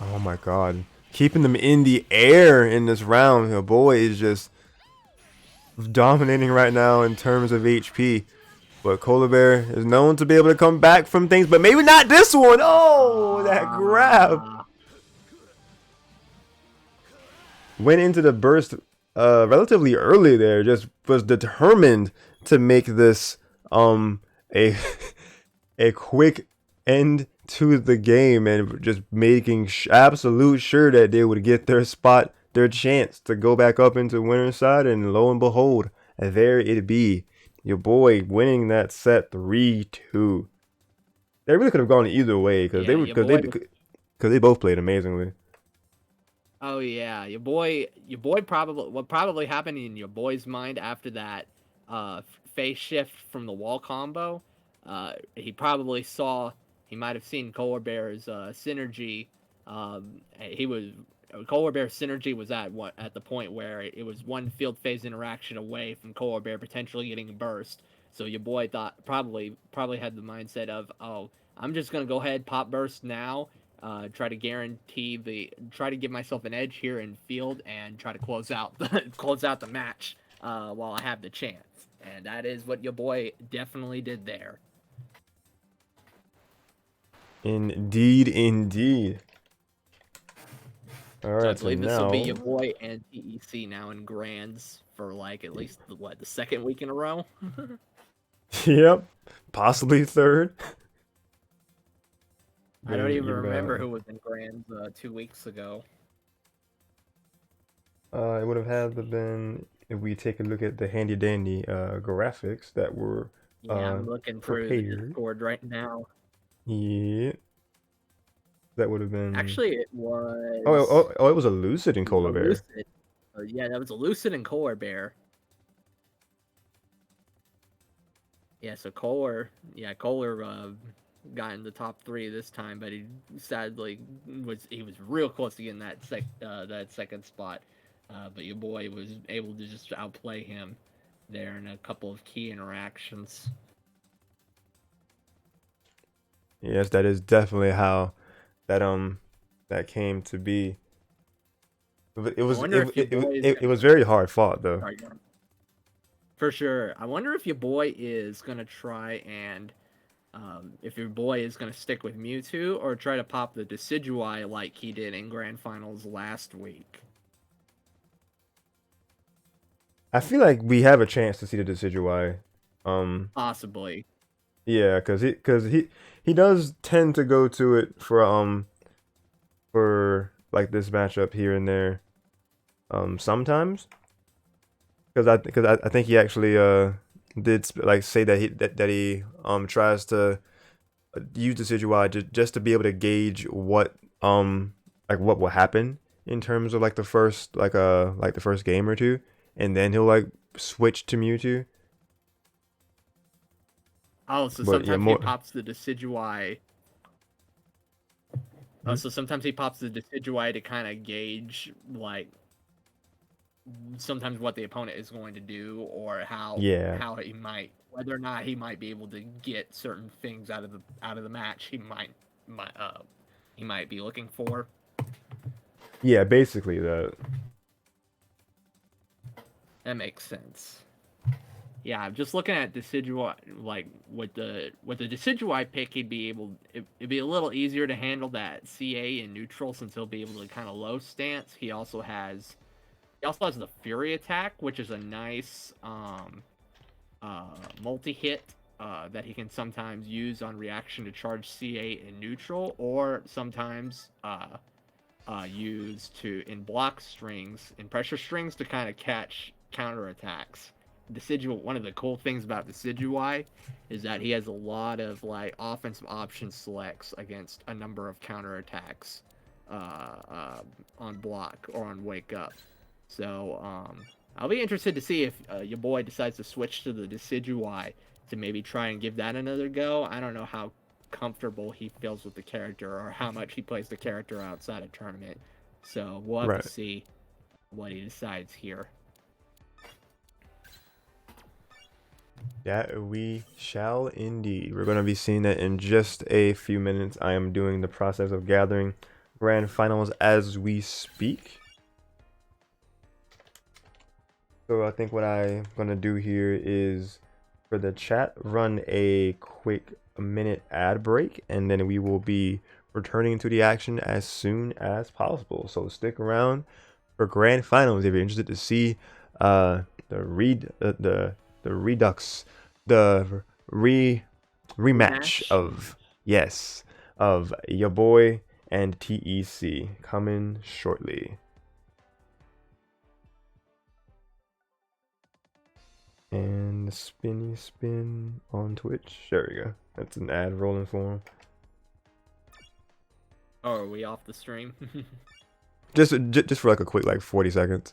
Oh my god. Keeping them in the air in this round. Your boy is just dominating right now in terms of HP. But Cola Bear is known to be able to come back from things, but maybe not this one. Oh, that grab. Went into the burst relatively early there. Just was determined to make this a a quick end to the game, and just making absolute sure that they would get their spot, their chance to go back up into winner's side, and lo and behold, there it be. Your boy winning that set 3-2. They really could have gone either way because Yeah, your boy. they both played amazingly. Oh yeah, your boy probably what probably happened in your boy's mind after that phase shift from the wall combo. He probably saw he might have seen Polar Bear's synergy. He was Polar Bear's synergy was at the point where it was one field phase interaction away from Polar Bear potentially getting a burst. So your boy thought probably had the mindset of, oh, I'm just gonna go ahead pop burst now, try to give myself an edge here in field and try to close out the match. while I have the chance, and that is what your boy definitely did there. Indeed, indeed. All So I right, so believe this will be your now, boy and TEC now in grands for like at least the second week in a row. yep, possibly third. I don't Then even you got, remember who was in grands 2 weeks ago. it would have had to been if we take a look at the handy dandy graphics that were Yeah, I'm looking through the prepared. Discord right now. Yeah, that would have been. Actually, it Oh, was it was a lucid in Cola a Bear. lucid. Yeah, that was a lucid and Kohler bear. Yeah, so Kohler got in the top three this time, but he sadly was real close to getting that second spot. But your boy was able to just outplay him there in a couple of key interactions. Yes, that is definitely how that that came to be. But I wonder if your boy is it was gonna. very hard fought though. Sorry, for sure. I wonder if your boy is gonna try and if your boy is gonna stick with Mewtwo or try to pop the Decidueye like he did in Grand Finals last week. I feel like we have a chance to see the Decidueye. Um, Possibly. yeah, cause he does tend to go to it for like this matchup here and there. Sometimes I think he actually like say that he tries to use the Decidueye just to be able to gauge what like what will happen in terms of like the first game or two, and then he'll like switch to Mewtwo. Oh, so But yeah, sometimes he more pops the Decidueye. Oh, mhm. so sometimes he pops the Decidueye to kind of gauge, like, sometimes what the opponent is going to do or Yeah, how he might, whether or not he might be able to get certain things out of the match. Might he might be looking for. yeah, basically that. That makes sense. Yeah, I'm just looking at Decidueye, like with the Decidueye pick, it'd be a little easier to handle that CA in neutral since he'll be able to kind of low stance. He also has the Fury attack, which is a nice multi hit that he can sometimes use on reaction to charge CA in neutral, or sometimes use to in block strings, in pressure strings to kind of catch counter attacks. One of the cool things about Decidueye is that he has a lot of like offensive option selects against a number of counter attacks on block or on wake up. So I'll be interested to see if your boy decides to switch to the Decidueye to maybe try and give that another go. I don't know how comfortable he feels with the character or how much he plays the character outside of tournament. So we'll have to Right. see what he decides here. That we shall indeed. We're going to be seeing that in just a few minutes. I am doing the process of gathering grand finals as we speak. So I think what I'm going to do here is for the chat, run a quick minute ad break, and then we will be returning to the action as soon as possible. So stick around for grand finals if you're interested to see the redux the rematch of of your boy and TEC coming shortly. And the spinny spin on Twitch. There we go. That's an ad rolling for him. Oh, are we off the stream? just for like a quick like 40 seconds.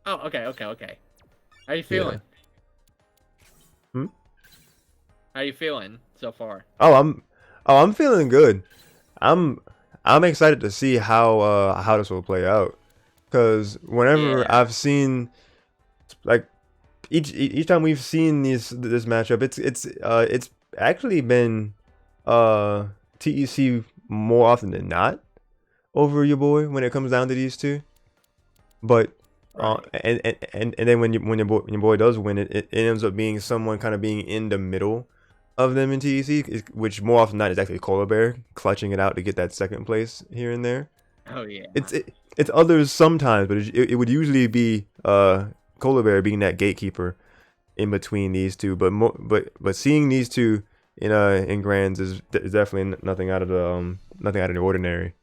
Oh, okay. How you feeling? Hmm? How you feeling so far? I'm feeling good. I'm excited to see how this will play out. Cause whenever Yeah. I've seen like each time we've seen this matchup, it's actually been TEC more often than not over your boy when it comes down to these two. But Right. And then when your boy does win it ends up being someone kind of being in the middle of them in TEC, which more often than not is actually Cola Bear clutching it out to get that second place here and there. Oh yeah. It's others sometimes, but it would usually be Cola Bear being that gatekeeper in between these two. But seeing these two in grands is definitely nothing out of the ordinary.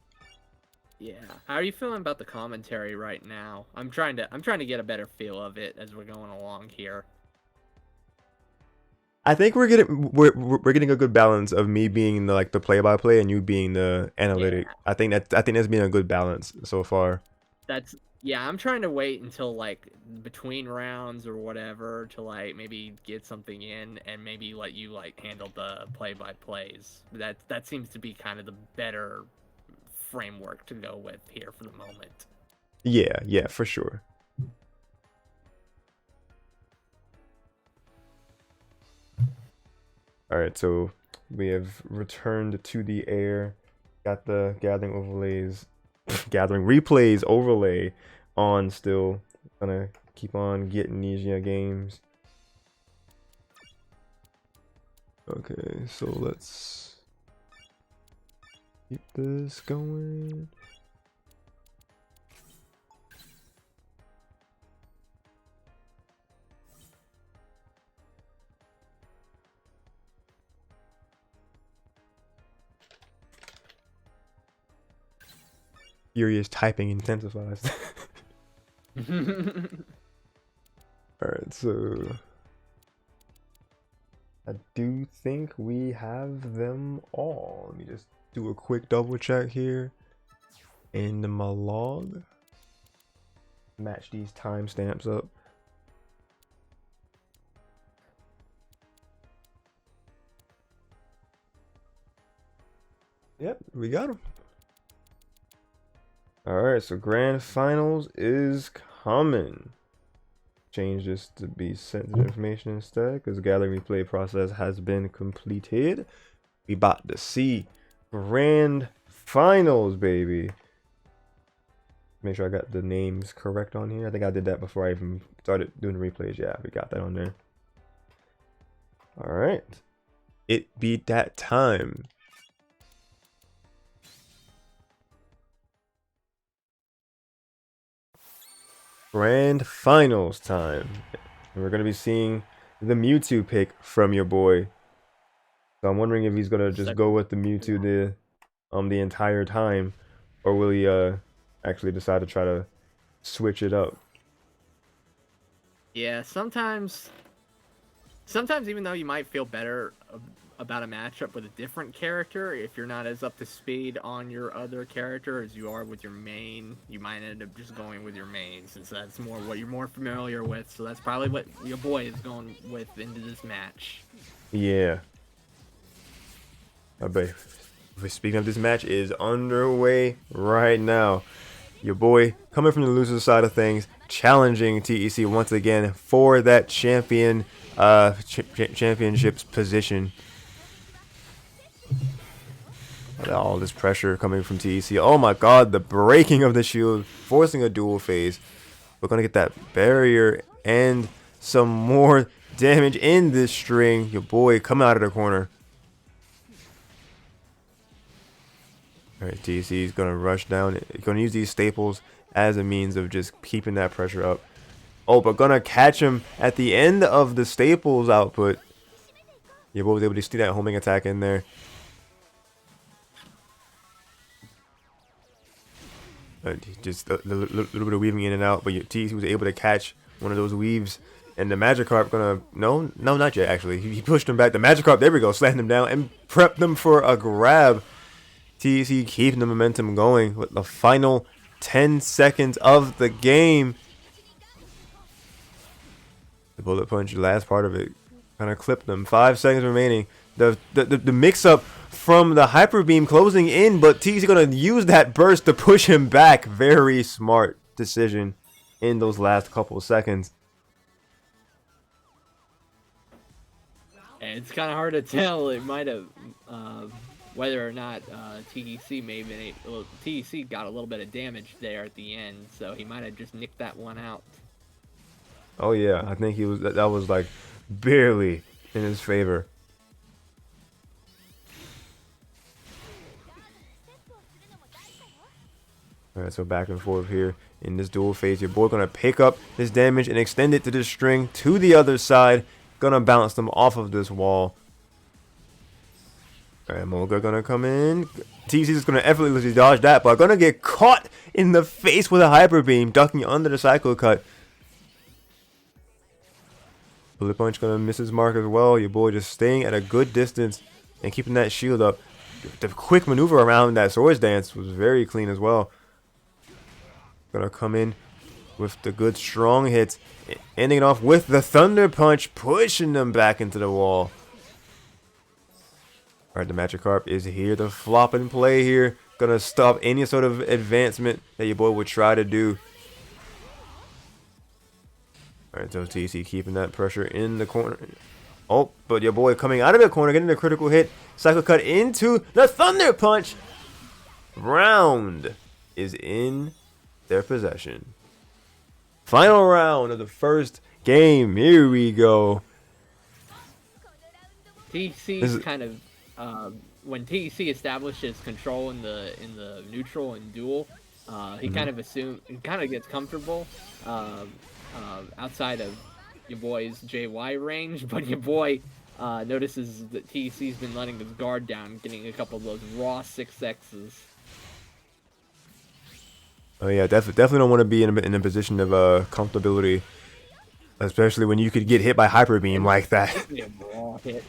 Yeah. How are you feeling about the commentary right now? I'm trying to get a better feel of it as we're going along here. I think we're getting a good balance of me being the play-by-play and you being the Yeah. analytic. I think that's been a good balance so far. That's yeah, I'm trying to wait until like between rounds or whatever to like maybe get something in and maybe let you like handle the play-by-plays. That seems to be kind of the better framework to go with here for the moment. Yeah, for sure. All right, so we have returned to the air. Got the gathering replays overlay on still. Gonna keep on getting these games. Okay, so let's keep this going. Furious typing intensifies. Alright, so I do think we have them all. Let me just do a quick double check here in my log. Match these timestamps up. Yep, we got them. Alright, so grand finals is coming. Change this to be sensitive information instead, because gathering replay process has been completed. We about to see grand finals, baby. Make sure I got the names correct on here. I think I did that before I even started doing the replays. Yeah, we got that on there. Alright. It be that time. Grand finals time. And we're going to be seeing the Mewtwo pick from your boy. So I'm wondering if he's going to just go with the Mewtwo the entire time, or will he actually decide to try to switch it up. Yeah, sometimes even though you might feel better about a matchup with a different character, if you're not as up to speed on your other character as you are with your main, you might end up just going with your main, since that's more what you're more familiar with. So that's probably what your boy is going with into this match. Yeah. But speaking of, this match is underway right now. Your boy coming from the loser side of things, challenging TEC once again for that championships position. All this pressure coming from TEC. Oh my god, the breaking of the shield, forcing a dual phase. We're gonna get that barrier and some more damage in this string. Your boy coming out of the corner. Alright, TEC is gonna rush down. Gonna use these staples as a means of just keeping that pressure up. Oh, but gonna catch him at the end of the staples output. Your boy was able to see that homing attack in there. Just a little bit of weaving in and out, but TEC was able to catch one of those weaves. And the Magikarp gonna no, not yet actually. He pushed him back. The Magikarp, there we go, slammed him down and prepped them for a grab. TEC keeping the momentum going with the final 10 seconds of the game. The bullet punch, the last part of it, kind of clipped them. 5 seconds remaining. The mix-up from the Hyper Beam closing in, but TEC going to use that burst to push him back. Very smart decision in those last couple of seconds. And it's kind of hard to tell. It might have whether or not TEC may have been well, TEC got a little bit of damage there at the end, so he might have just nicked that one out. Oh yeah, I think he was that was like barely in his favor. All right, so back and forth here in this dual phase. Your boy gonna pick up his damage and extend it to the string to the other side. Gonna bounce them off of this wall. All right, Moga gonna come in. TC is gonna effortlessly dodge that, but gonna get caught in the face with a hyper beam, ducking under the cycle cut. Bullet punch gonna miss his mark as well. Your boy just staying at a good distance and keeping that shield up. The quick maneuver around that swords dance was very clean as well. Gonna come in with the good strong hits, ending it off with the thunder punch, pushing them back into the wall. Alright, the Magikarp is here to flop and play here. Gonna stop any sort of advancement that your boy would try to do. Alright, so TC keeping that pressure in the corner. Oh, but your boy coming out of the corner, getting the critical hit. Cycle cut into the thunder punch. Round is in their possession. Final round of the first game. Here we go. TEC's kind of when TEC established his control in the neutral and dual, he kind of gets comfortable outside of your boy's JY range, but your boy notices that TEC's been letting his guard down, getting a couple of those raw 6Xs. Oh yeah, definitely don't want to be in a position of comfortability, especially when you could get hit by hyper beam like that. Yeah, raw hit.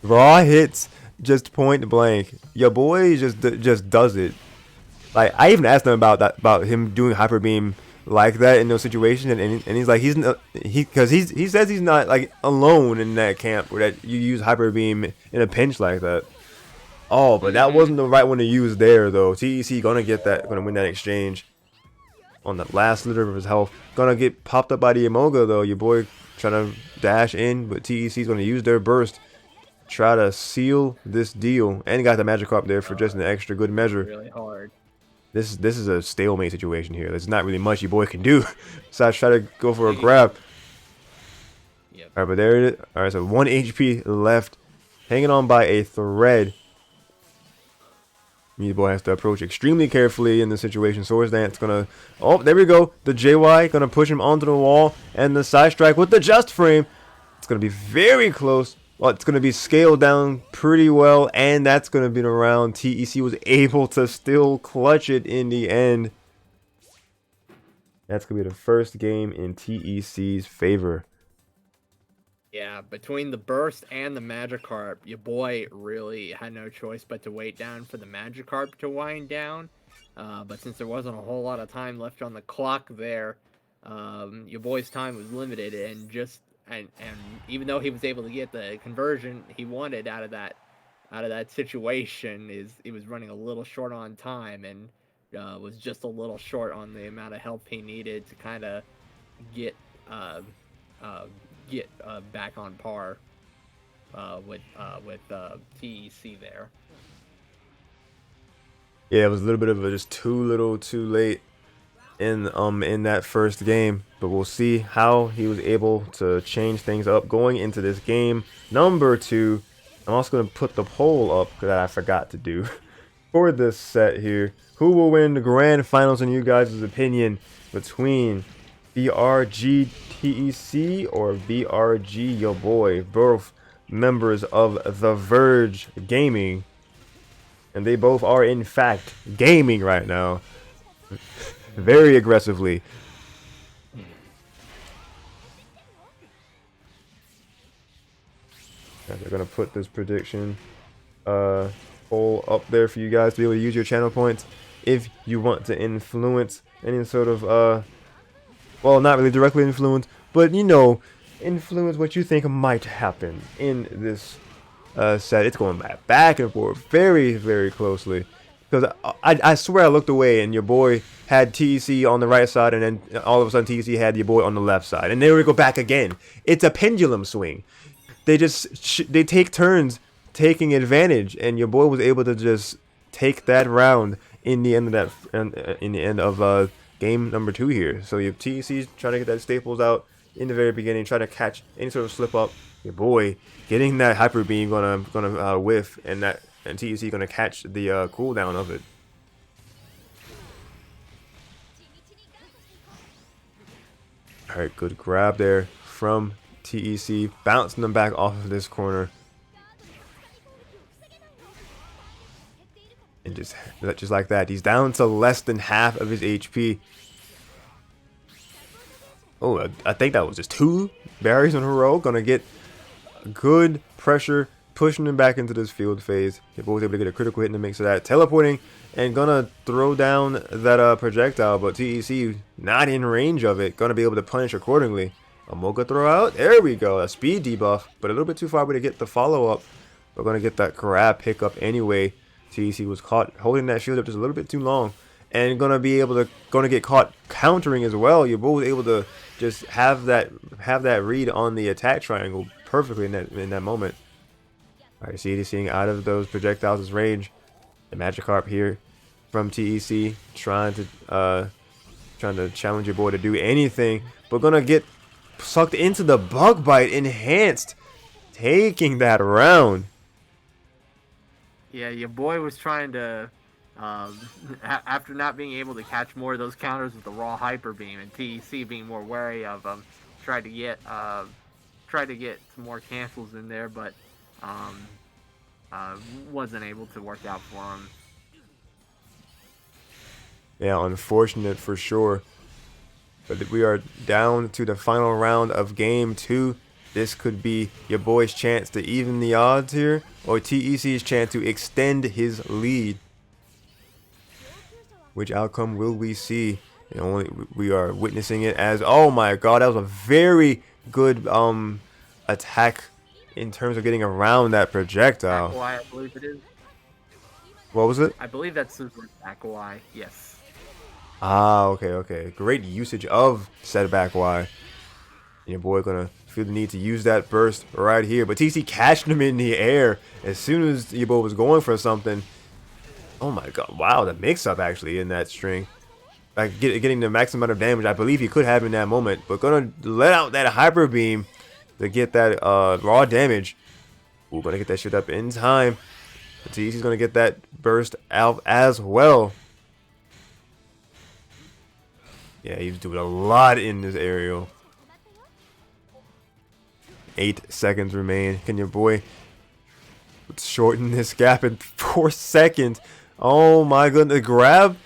Raw hits, just point blank. Your boy just does it. Like I even asked him about him doing hyper beam like that in those situations, and he's like he says he's not like alone in that camp where that you use hyper beam in a pinch like that. Oh, but that wasn't the right one to use there, though. TEC gonna get that, gonna win that exchange on the last liter of his health. Gonna get popped up by the Emoga, though. Your boy trying to dash in, but TEC's gonna use their burst, try to seal this deal, and got the Magikarp there for just an extra good measure. Really hard. This is a stalemate situation here. There's not really much your boy can do besides try to go for a grab. Yep. All right, but there it is. All right, so 1 HP left, hanging on by a thread. Your boy has to approach extremely carefully in the situation. Swords Dance gonna... Oh, there we go. The JY gonna push him onto the wall. And the side strike with the just frame. It's gonna be very close. Well, it's gonna be scaled down pretty well. And that's gonna be the round. TEC was able to still clutch it in the end. That's gonna be the first game in TEC's favor. Yeah, between the burst and the Magikarp, your boy really had no choice but to wait down for the Magikarp to wind down. But since there wasn't a whole lot of time left on the clock there, your boy's time was limited, and even though he was able to get the conversion he wanted out of that situation, he was running a little short on time and was just a little short on the amount of help he needed to kind of get back on par with TEC there. Yeah, it was a little bit of just too little, too late in that first game, but we'll see how he was able to change things up going into this game number 2. I'm also going to put the poll up that I forgot to do for this set here. Who will win the grand finals in you guys' opinion between BRG TEC or BRG your boy? Both members of The Verge Gaming, and they both are in fact gaming right now very aggressively. They're gonna put this prediction poll up there for you guys to be able to use your channel points if you want to influence any sort of well, not really directly influence, but you know, influence what you think might happen in this set. It's going back and forth very, very closely, because I swear I looked away and your boy had TEC on the right side, and then all of a sudden TEC had your boy on the left side, and there we go back again. It's a pendulum swing. They take turns taking advantage, and your boy was able to just take that round in the end of that in the end of game number 2 here. So your TEC's trying to get that staples out in the very beginning, try to catch any sort of slip up. Your boy getting that hyper beam gonna whiff, and TEC gonna catch the cooldown of it. All right, good grab there from TEC, bouncing them back off of this corner. And just like that, he's down to less than half of his HP. Oh, I think that was just 2 berries in a row. Gonna get good pressure, pushing him back into this field phase. Your boy was able to get a critical hit in the mix of that. Teleporting and gonna throw down that projectile, but TEC not in range of it. Gonna be able to punish accordingly. A Mocha throw out. There we go. A speed debuff, but a little bit too far away to get the follow-up. We're gonna get that grab pickup anyway. TEC was caught holding that shield up just a little bit too long, and gonna get caught countering as well. Your boy was able to just have that read on the attack triangle perfectly in that moment. All right, seeing out of those projectiles' range. The Magikarp here from TEC trying to challenge your boy to do anything, but gonna get sucked into the bug bite enhanced, taking that round. Yeah, your boy was trying to, after not being able to catch more of those counters with the raw hyper beam, and TEC being more wary of them, tried to get some more cancels in there, but wasn't able to work out for him. Yeah, unfortunate for sure. But we are down to the final round of game 2. This could be your boy's chance to even the odds here, or TEC's chance to extend his lead. Which outcome will we see? We are witnessing it as, oh my god, that was a very good attack in terms of getting around that projectile. Aquai, I believe it is. What was it? I believe that's Aquai, yes. Ah, okay. Great usage of said back Y. And your boy gonna feel the need to use that burst right here. But TC catched him in the air as soon as your boy was going for something. Oh my god, wow, the mix-up actually in that string. Like getting the max amount of damage I believe he could have in that moment. But gonna let out that hyper beam to get that raw damage. We're gonna get that shit up in time. But TC's gonna get that burst out as well. Yeah, he's doing a lot in this aerial. 8 seconds remain. Can your boy shorten this gap in 4 seconds? Oh my goodness. Grab.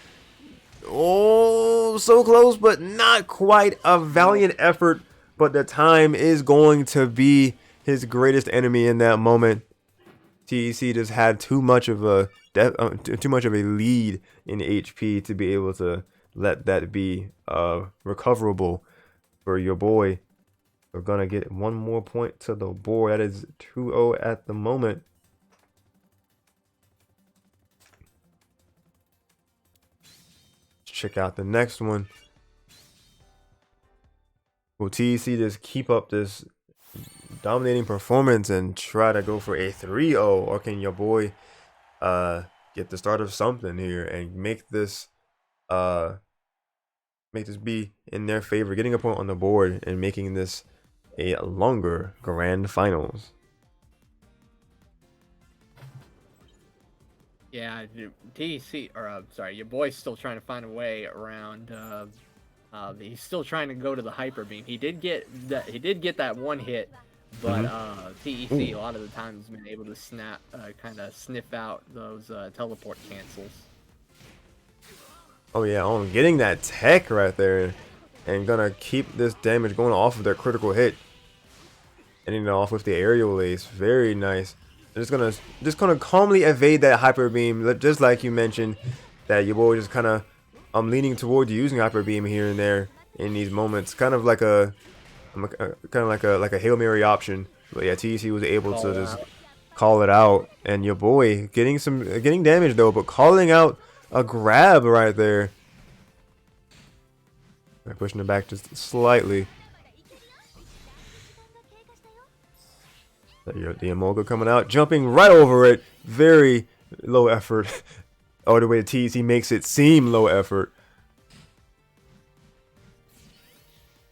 Oh, so close, but not quite. A valiant effort, but the time is going to be his greatest enemy in that moment. TEC just had too much of a lead in HP to be able to let that be recoverable for your boy. We're gonna get one more point to the board. That is 2-0 at the moment. Let's check out the next one. Will TEC just keep up this dominating performance and try to go for a 3-0, or can your boy get the start of something here and make this be in their favor, getting a point on the board and making this a longer grand finals? Yeah, TEC, or sorry, your boy's still trying to find a way around. He's still trying to go to the hyper beam. He did get that one hit, but TEC a lot of the time has been able to kind of sniff out those teleport cancels. Oh yeah, getting that tech right there and gonna keep this damage going off of their critical hit. Ending it off with the aerial ace. Very nice. Just gonna calmly evade that hyper beam, just like you mentioned that your boy just kind of leaning towards using hyper beam here and there in these moments, kind of like a Hail Mary option. But yeah, TEC was able to just call it out, and your boy getting damage though, but calling out a grab right there. They're pushing it back just slightly. So the Emolga coming out, jumping right over it. Very low effort. All the way to tease, he makes it seem low effort.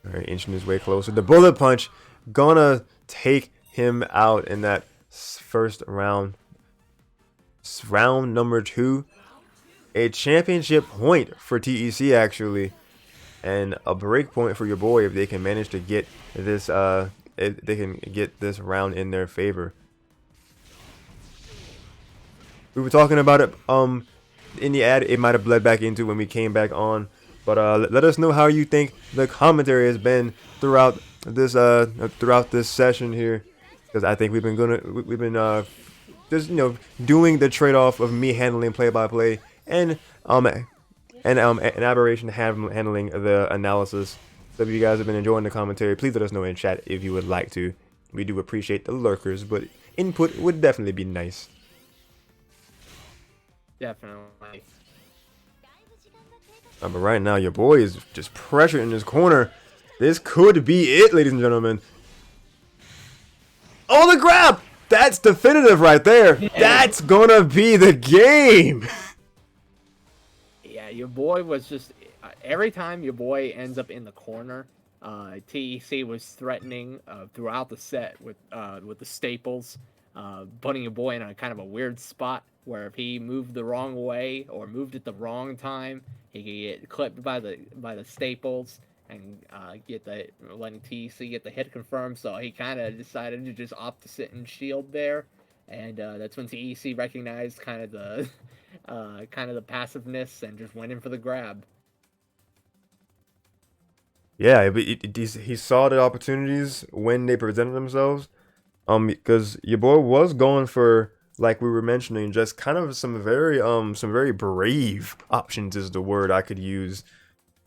Alright, inching his way closer. The bullet punch gonna take him out in that first round. Round number 2. A championship point for TEC actually. And a break point for your boy if they can manage to get this if they can get this round in their favor. We were talking about it in the ad. It might have bled back into when we came back on, but let us know how you think the commentary has been throughout this session here, because I think we've been just doing the trade-off of me handling play-by-play and Aberration handling the analysis. So if you guys have been enjoying the commentary, please let us know in chat if you would like to. We do appreciate the lurkers, but input would definitely be nice. Definitely. But right now, your boy is just pressured in his corner. This could be it, ladies and gentlemen. Oh, the grab! That's definitive right there. That's gonna be the game. Yeah, your boy was just every time your boy ends up in the corner, TEC was threatening throughout the set with the staples, putting your boy in a kind of a weird spot where if he moved the wrong way or moved at the wrong time, he could get clipped by the staples and letting TEC get the hit confirmed. So he kind of decided to just opt to sit and shield there, and that's when TEC recognized kind of the passiveness and just went in for the grab. Yeah, but he saw the opportunities when they presented themselves. Because your boy was going for, like we were mentioning, just kind of some very brave options is the word I could use.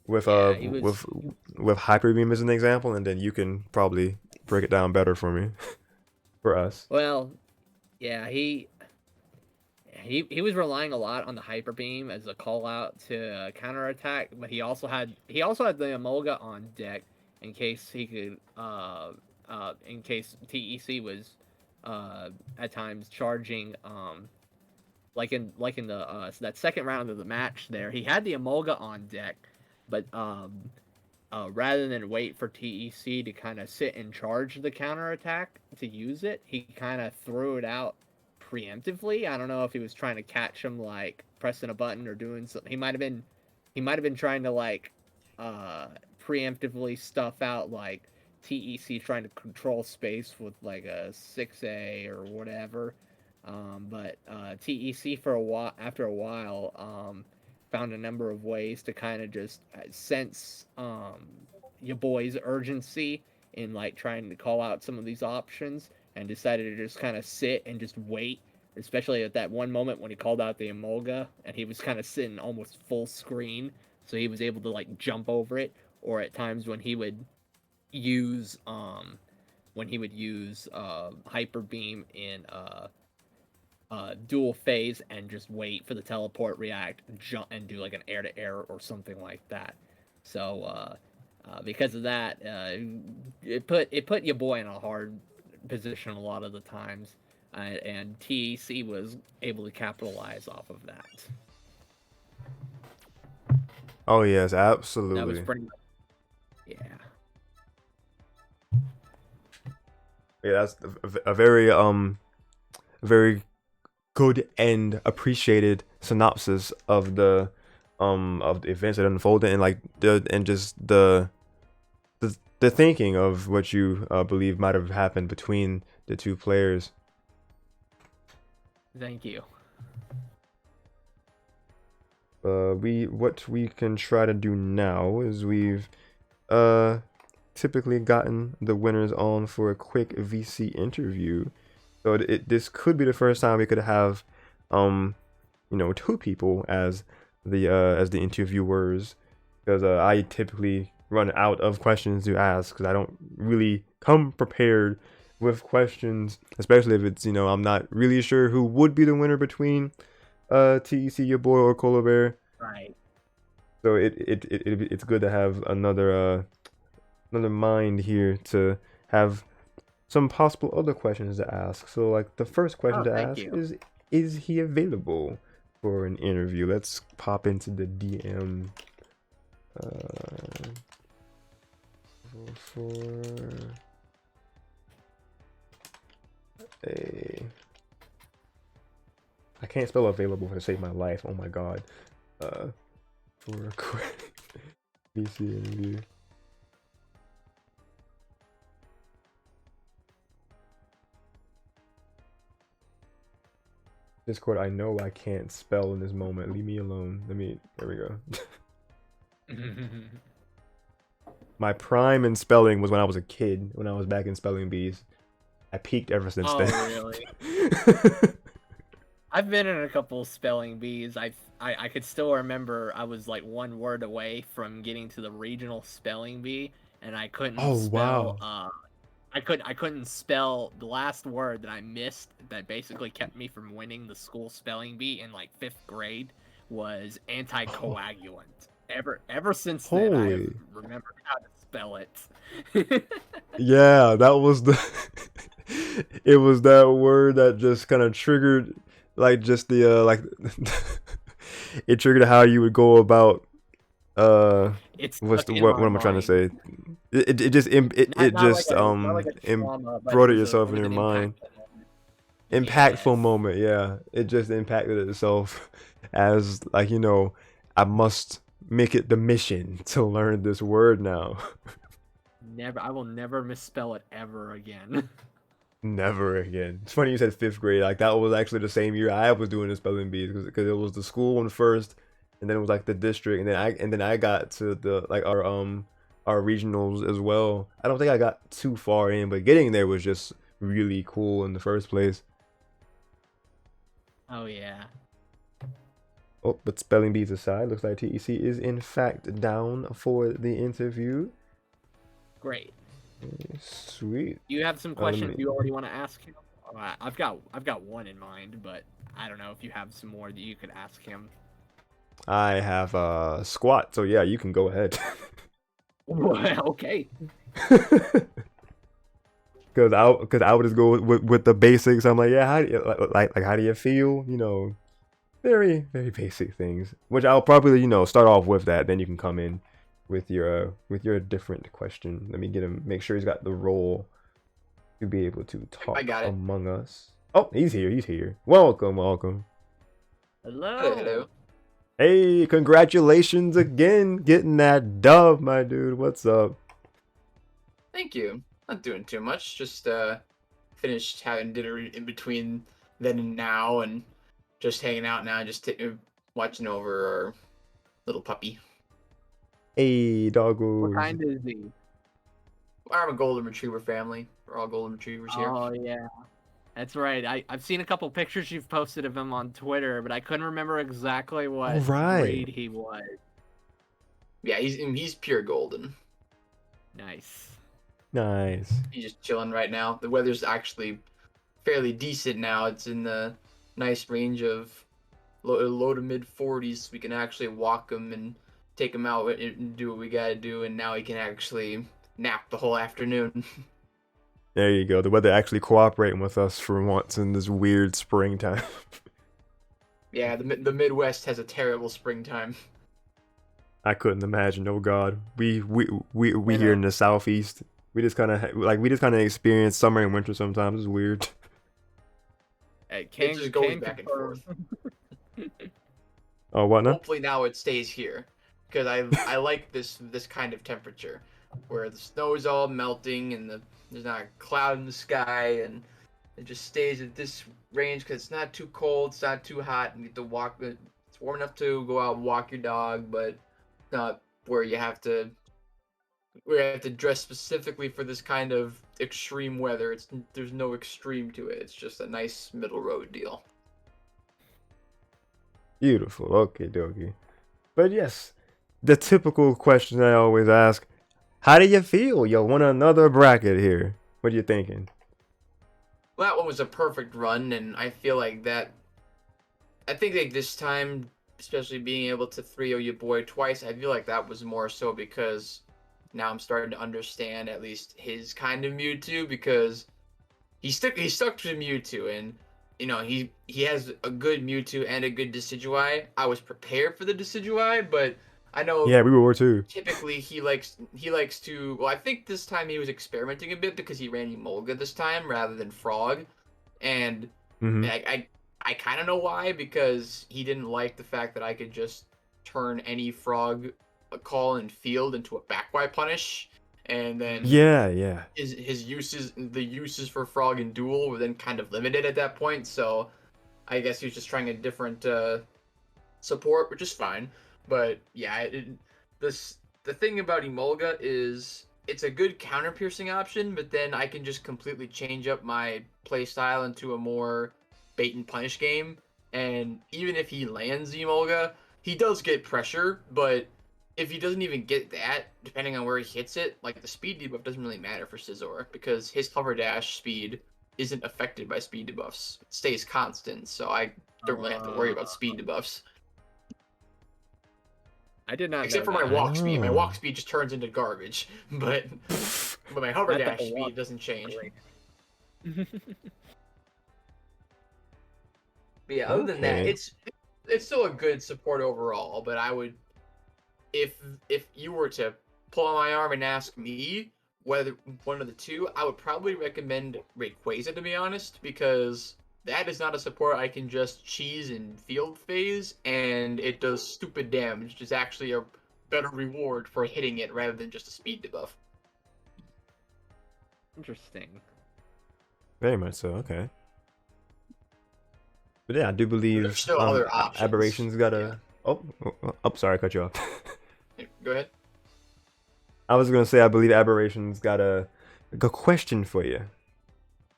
With Hyper Beam as an example, and then you can probably break it down better for me, for us. Well, yeah, he was relying a lot on the Hyper Beam as a call out to counterattack, but he also had the Emolga on deck in case he could in case TEC was at times charging like in the that second round of the match there. He had the Emolga on deck, but rather than wait for TEC to kind of sit and charge the counterattack to use it, he kind of threw it out preemptively. I don't know if he was trying to catch him like pressing a button or doing something. He might have been trying to like preemptively stuff out like TEC trying to control space with like a 6A or whatever. But TEC after a while found a number of ways to kind of just sense your boy's urgency in like trying to call out some of these options, and decided to just kind of sit and just wait, especially at that one moment when he called out the Emolga and he was kind of sitting almost full screen, so he was able to like jump over it, or at times when he would use Hyper Beam in dual phase and just wait for the teleport react, jump and do like an air to air or something like that. So because of that, it put your boy in a hard position a lot of the times, and TEC was able to capitalize off of that. Oh yes, absolutely. That was pretty much, yeah. Yeah, that's a very good and appreciated synopsis of the events that unfolded, and like the thinking of what you believe might have happened between the two players. Thank you. What we can try to do now is we've typically gotten the winners on for a quick VC interview. So this could be the first time we could have two people as the interviewers, because I typically run out of questions to ask because I don't really come prepared with questions, especially if it's I'm not really sure who would be the winner between TEC, your boy, or Cola Bear. Right. So it's good to have another mind here to have some possible other questions to ask. So, like, the first question Oh, to thank ask you. is he available for an interview? Let's pop into the DM. For a, I can't spell available to save my life. Oh my god. For a quick VC interview. Discord, I know I can't spell in this moment. Leave me alone. There we go. My prime in spelling was when I was a kid, when I was back in spelling bees. I peaked ever since Oh, then. really? I've been in a couple spelling bees. I could still remember I was like one word away from getting to the regional spelling bee, and I couldn't Oh spell. wow. I couldn't spell the last word that I missed. That basically kept me from winning the school spelling bee in like 5th grade was anticoagulant. Ever since then, I have Holy. remembered how to spell it. Yeah, that was the it was that word that just kind of triggered like just the like it triggered how you would go about uh It what's stuck the in what my am I trying to mind. say? It just it just Not like a trauma, but brought it yourself it in was your an mind. impactful moment. Impactful Yes. moment, yeah. It just impacted itself as like, you know, I must make it the mission to learn this word now. I will never misspell it ever again. Never again. It's funny you said 5th grade. Like that was actually the same year I was doing the spelling bees because it was the school one first, and then it was like the district, and then I got to the like our regionals as well. I don't think I got too far in, but getting there was just really cool in the first place. Oh yeah. Oh, but spelling bees aside, looks like TEC is in fact down for the interview. Great. Sweet. You have some Let questions me. you already want to ask him? I've got one in mind, but I don't know if you have some more that you could ask him. I have a squat, so yeah, you can go ahead. Okay. Cause I would just go with the basics. I'm like, yeah, how do you, like how do you feel? You know, very very basic things. Which I'll probably start off with that. Then you can come in with your different question. Let me get him. Make sure he's got the role to be able to I talk got it. among us. Oh, he's here. He's here. Welcome, welcome. Hello, Hello. hello. Hey, congratulations again, getting that dub, my dude. What's up? Thank you. Not doing too much. Just finished having dinner in between then and now, and just hanging out now. Just watching over our little puppy. Hey, What doggos. kind is he? I'm a golden retriever family. We're all golden retrievers here. Oh yeah. That's right. I've seen a couple pictures you've posted of him on Twitter, but I couldn't remember exactly All what right. breed he was. Yeah, he's pure golden. Nice. Nice. He's just chilling right now. The weather's actually fairly decent now. It's in the nice range of low to mid 40s. We can actually walk him and take him out and do what we gotta do, and now he can actually nap the whole afternoon. There you go. The weather actually cooperating with us for once in this weird springtime. Yeah, the Midwest has a terrible springtime. I couldn't imagine. Oh God, we And here in the southeast. We just kind of experience summer and winter sometimes. It's weird. it It just goes can back and confirm. forth. Oh, what now? Hopefully now it stays here, because I like this kind of temperature, where the snow is all melting and there's not a cloud in the sky, and it just stays at this range because it's not too cold, it's not too hot, and you get to walk. It's warm enough to go out and walk your dog, but not where you have to dress specifically for this kind of extreme weather. There's no extreme to it. It's just a nice middle road deal. Beautiful. Okay, dokie. But yes, the typical question I always ask: how do you feel? You won another bracket here. What are you thinking? Well, that one was a perfect run, and I feel like that. I think like this time, especially being able to 3-0 your boy twice, I feel like that was more so because now I'm starting to understand at least his kind of Mewtwo, because he stuck to Mewtwo, and he has a good Mewtwo and a good Decidueye. I was prepared for the Decidueye, but I know Yeah, we were too. typically he likes to. Well, I think this time he was experimenting a bit because he ran Emolga this time rather than Frog, and Hmm. I kind of know why, because he didn't like the fact that I could just turn any Frog call in field into a back Y punish, and then Yeah, yeah. the uses for Frog and Duel were then kind of limited at that point. So I guess he was just trying a different support, which is fine. But yeah, this the thing about Emolga is it's a good counter piercing option, but then I can just completely change up my play style into a more bait and punish game. And even if he lands Emolga, he does get pressure, but if he doesn't even get that, depending on where he hits it, like the speed debuff doesn't really matter for Scizor because his hover dash speed isn't affected by speed debuffs. It stays constant, so I don't really have to worry about speed debuffs. I did not Except know for my that. walk speed. My Oh. walk speed just turns into garbage. But my hover I thought dash the walk speed doesn't change. great. But yeah, other than that, Okay. it's still a good support overall. But I would, if you were to pull on my arm and ask me whether one of the two, I would probably recommend Rayquaza, to be honest, because that is not a support I can just cheese in field phase, and it does stupid damage, which is actually a better reward for hitting it rather than just a speed debuff. Interesting. Very much so. Okay. But yeah, I do There's believe still other options. Aberration's got Yeah. a. Oh, sorry, I cut you off. Go ahead. I was gonna say I believe Aberration's got a question for you.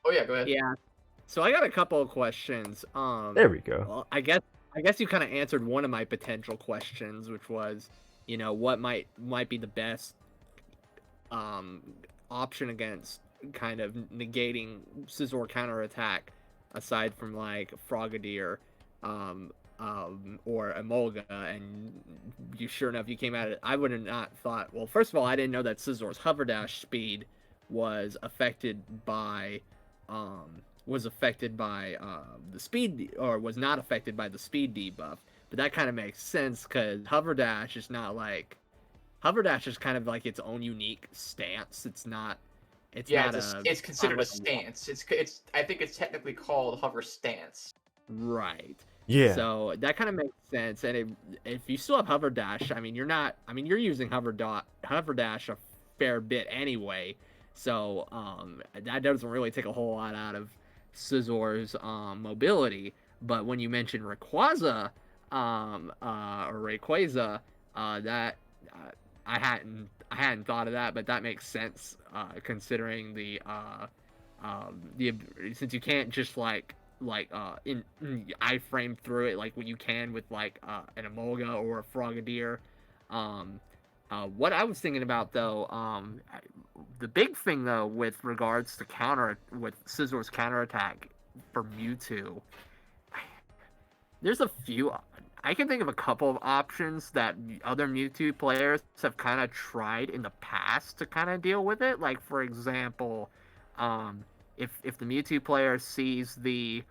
Oh yeah, go ahead. Yeah. So I got a couple of questions. There we go. Well, I guess you kind of answered one of my potential questions, which was, what might be the best um option against kind of negating Scizor counterattack aside from like Frogadier or Emolga, and sure enough you came at it. I would have not thought. Well, first of all, I didn't know that Scizor's hover dash speed was affected by the speed, or was not affected by the speed debuff. But that kind of makes sense because hover dash is kind of like its own unique stance. It's not. It's Yeah, not it's considered a like stance. It's I think it's technically called hover stance. right. Yeah. So that kind of makes sense. And if you still have hover dash, I mean, you're not. I mean, you're using hover dash a fair bit anyway. So that doesn't really take a whole lot out of Scizor's mobility. But when you mention Rayquaza, or Rayquaza, that I hadn't thought of that, but that makes sense considering the since you can't just in iframe through it like what you can with like an Emolga or a Frogadier. What I was thinking about though, the big thing though with regards to Scizor's counterattack for Mewtwo, there's a few. I can think of a couple of options that other Mewtwo players have kind of tried in the past to kind of deal with it. Like for example, if the Mewtwo player sees the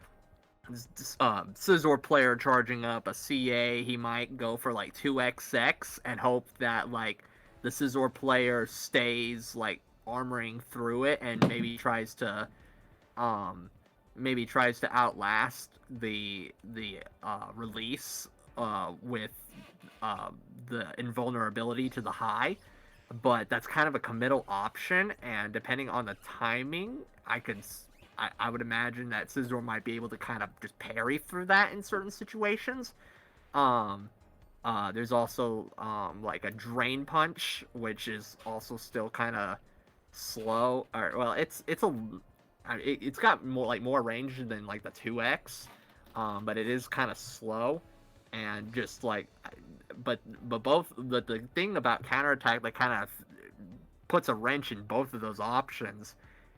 Scizor player charging up a CA, he might go for like 2XX and hope that like the Scizor player stays like armoring through it and maybe tries to outlast the release with the invulnerability to the high. But that's kind of a committal option, and depending on the timing, I would imagine that Scizor might be able to kind of just parry through that in certain situations. There's also like a Drain Punch, which is also still kind of slow. Or well, it's got more range than like the 2X, but it is kind of slow, and just like, but the thing about counterattack that kind of puts a wrench in both of those options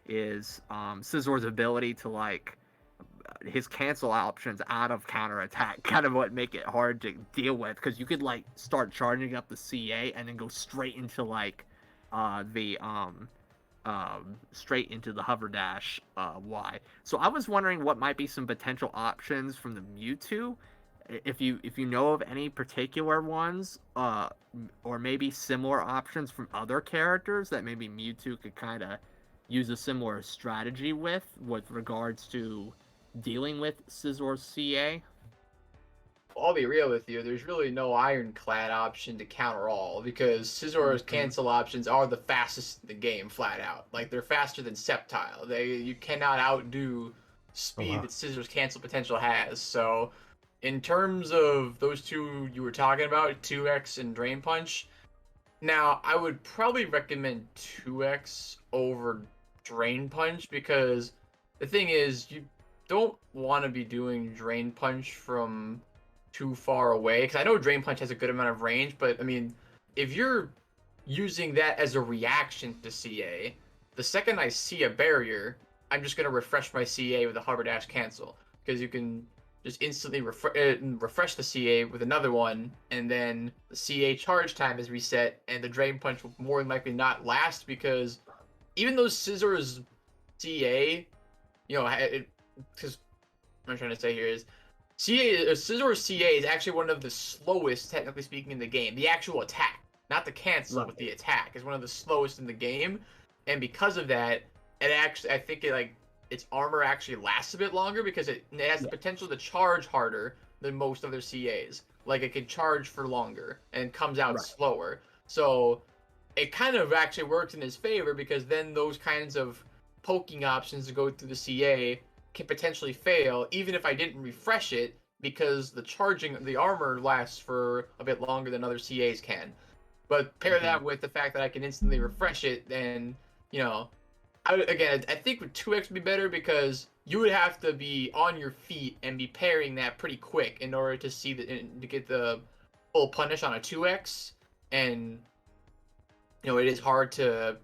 is Scizor's ability to like his cancel options out of counterattack kind of what make it hard to deal with, because you could like start charging up the CA and then go straight into like the straight into the hover dash Y. So I was wondering what might be some potential options from the Mewtwo, if you know of any particular ones, or maybe similar options from other characters that maybe Mewtwo could kind of use a similar strategy with regards to dealing with Scizor's CA. I'll be real with you. There's really no ironclad option to counter all because Scizor's cancel options are the fastest in the game, flat out. Like they're faster than Sceptile. You cannot outdo Oh speed wow. that Scizor's cancel potential has. So, in terms of those two you were talking about, 2x and Drain Punch. Now I would probably recommend 2x over Drain Punch because the thing is you don't want to be doing Drain Punch from too far away because I know Drain Punch has a good amount of range, but I mean, if you're using that as a reaction to CA, the second I see a barrier, I'm just gonna refresh my CA with a Hover Dash cancel because you can just instantly refresh the CA with another one, and then the CA charge time is reset, and the Drain Punch will more than likely not last because even though Scizor's CA, because what I'm trying to say here is Scizor's CA is actually one of the slowest, technically speaking, in the game. The actual attack, not the cancel, Right. but the attack is one of the slowest in the game, and because of that, I think its armor actually lasts a bit longer because it has the Yeah. potential to charge harder than most other CAs. Like it can charge for longer and comes out Right. slower. So it kind of actually works in his favor because then those kinds of poking options to go through the CA can potentially fail, even if I didn't refresh it, because the armor lasts for a bit longer than other CAs can. But pair Hmm. that with the fact that I can instantly refresh it, then, you know, I think with 2x would be better because you would have to be on your feet and be pairing that pretty quick in order to get the full punish on a 2x. And it is hard to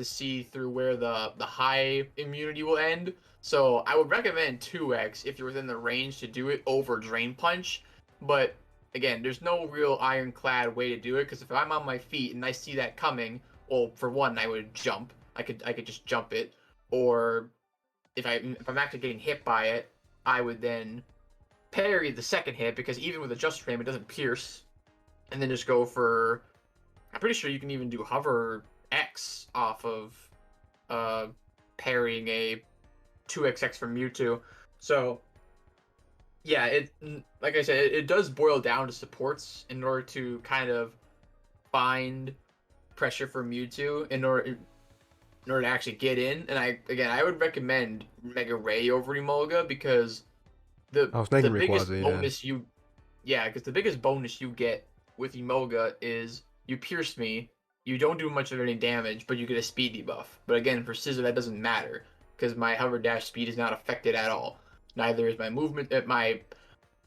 see through where the high immunity will end. So I would recommend 2x if you're within the range to do it over Drain Punch. But again, there's no real ironclad way to do it because if I'm on my feet and I see that coming, well, for one, I would jump. I could just jump it, or if I'm actually getting hit by it, I would then parry the second hit because even with adjust frame, it doesn't pierce, and then just go for. I'm pretty sure you can even do hover X off of uh, parrying a 2xx from Mewtwo. So yeah, like I said, it does boil down to supports in order to kind of find pressure for Mewtwo in order to actually get in. And I would recommend Mega Ray over Emolga because the I was the thinking biggest Rayquaza, yeah. bonus you yeah, because the biggest bonus you get with Emolga is you pierce me, you don't do much of any damage, but you get a speed debuff. But again, for Scizor that doesn't matter because my hover dash speed is not affected at all. Neither is my movement.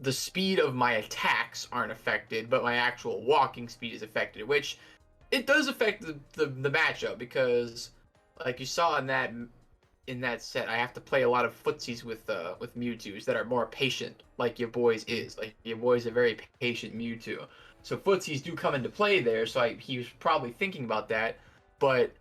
The speed of my attacks aren't affected, but my actual walking speed is affected, which it does affect the matchup because, like you saw in that set, I have to play a lot of footsies with Mewtwo's that are more patient, like your boys is. Like your boys are very patient Mewtwo. So footsies do come into play there. So he was probably thinking about that, but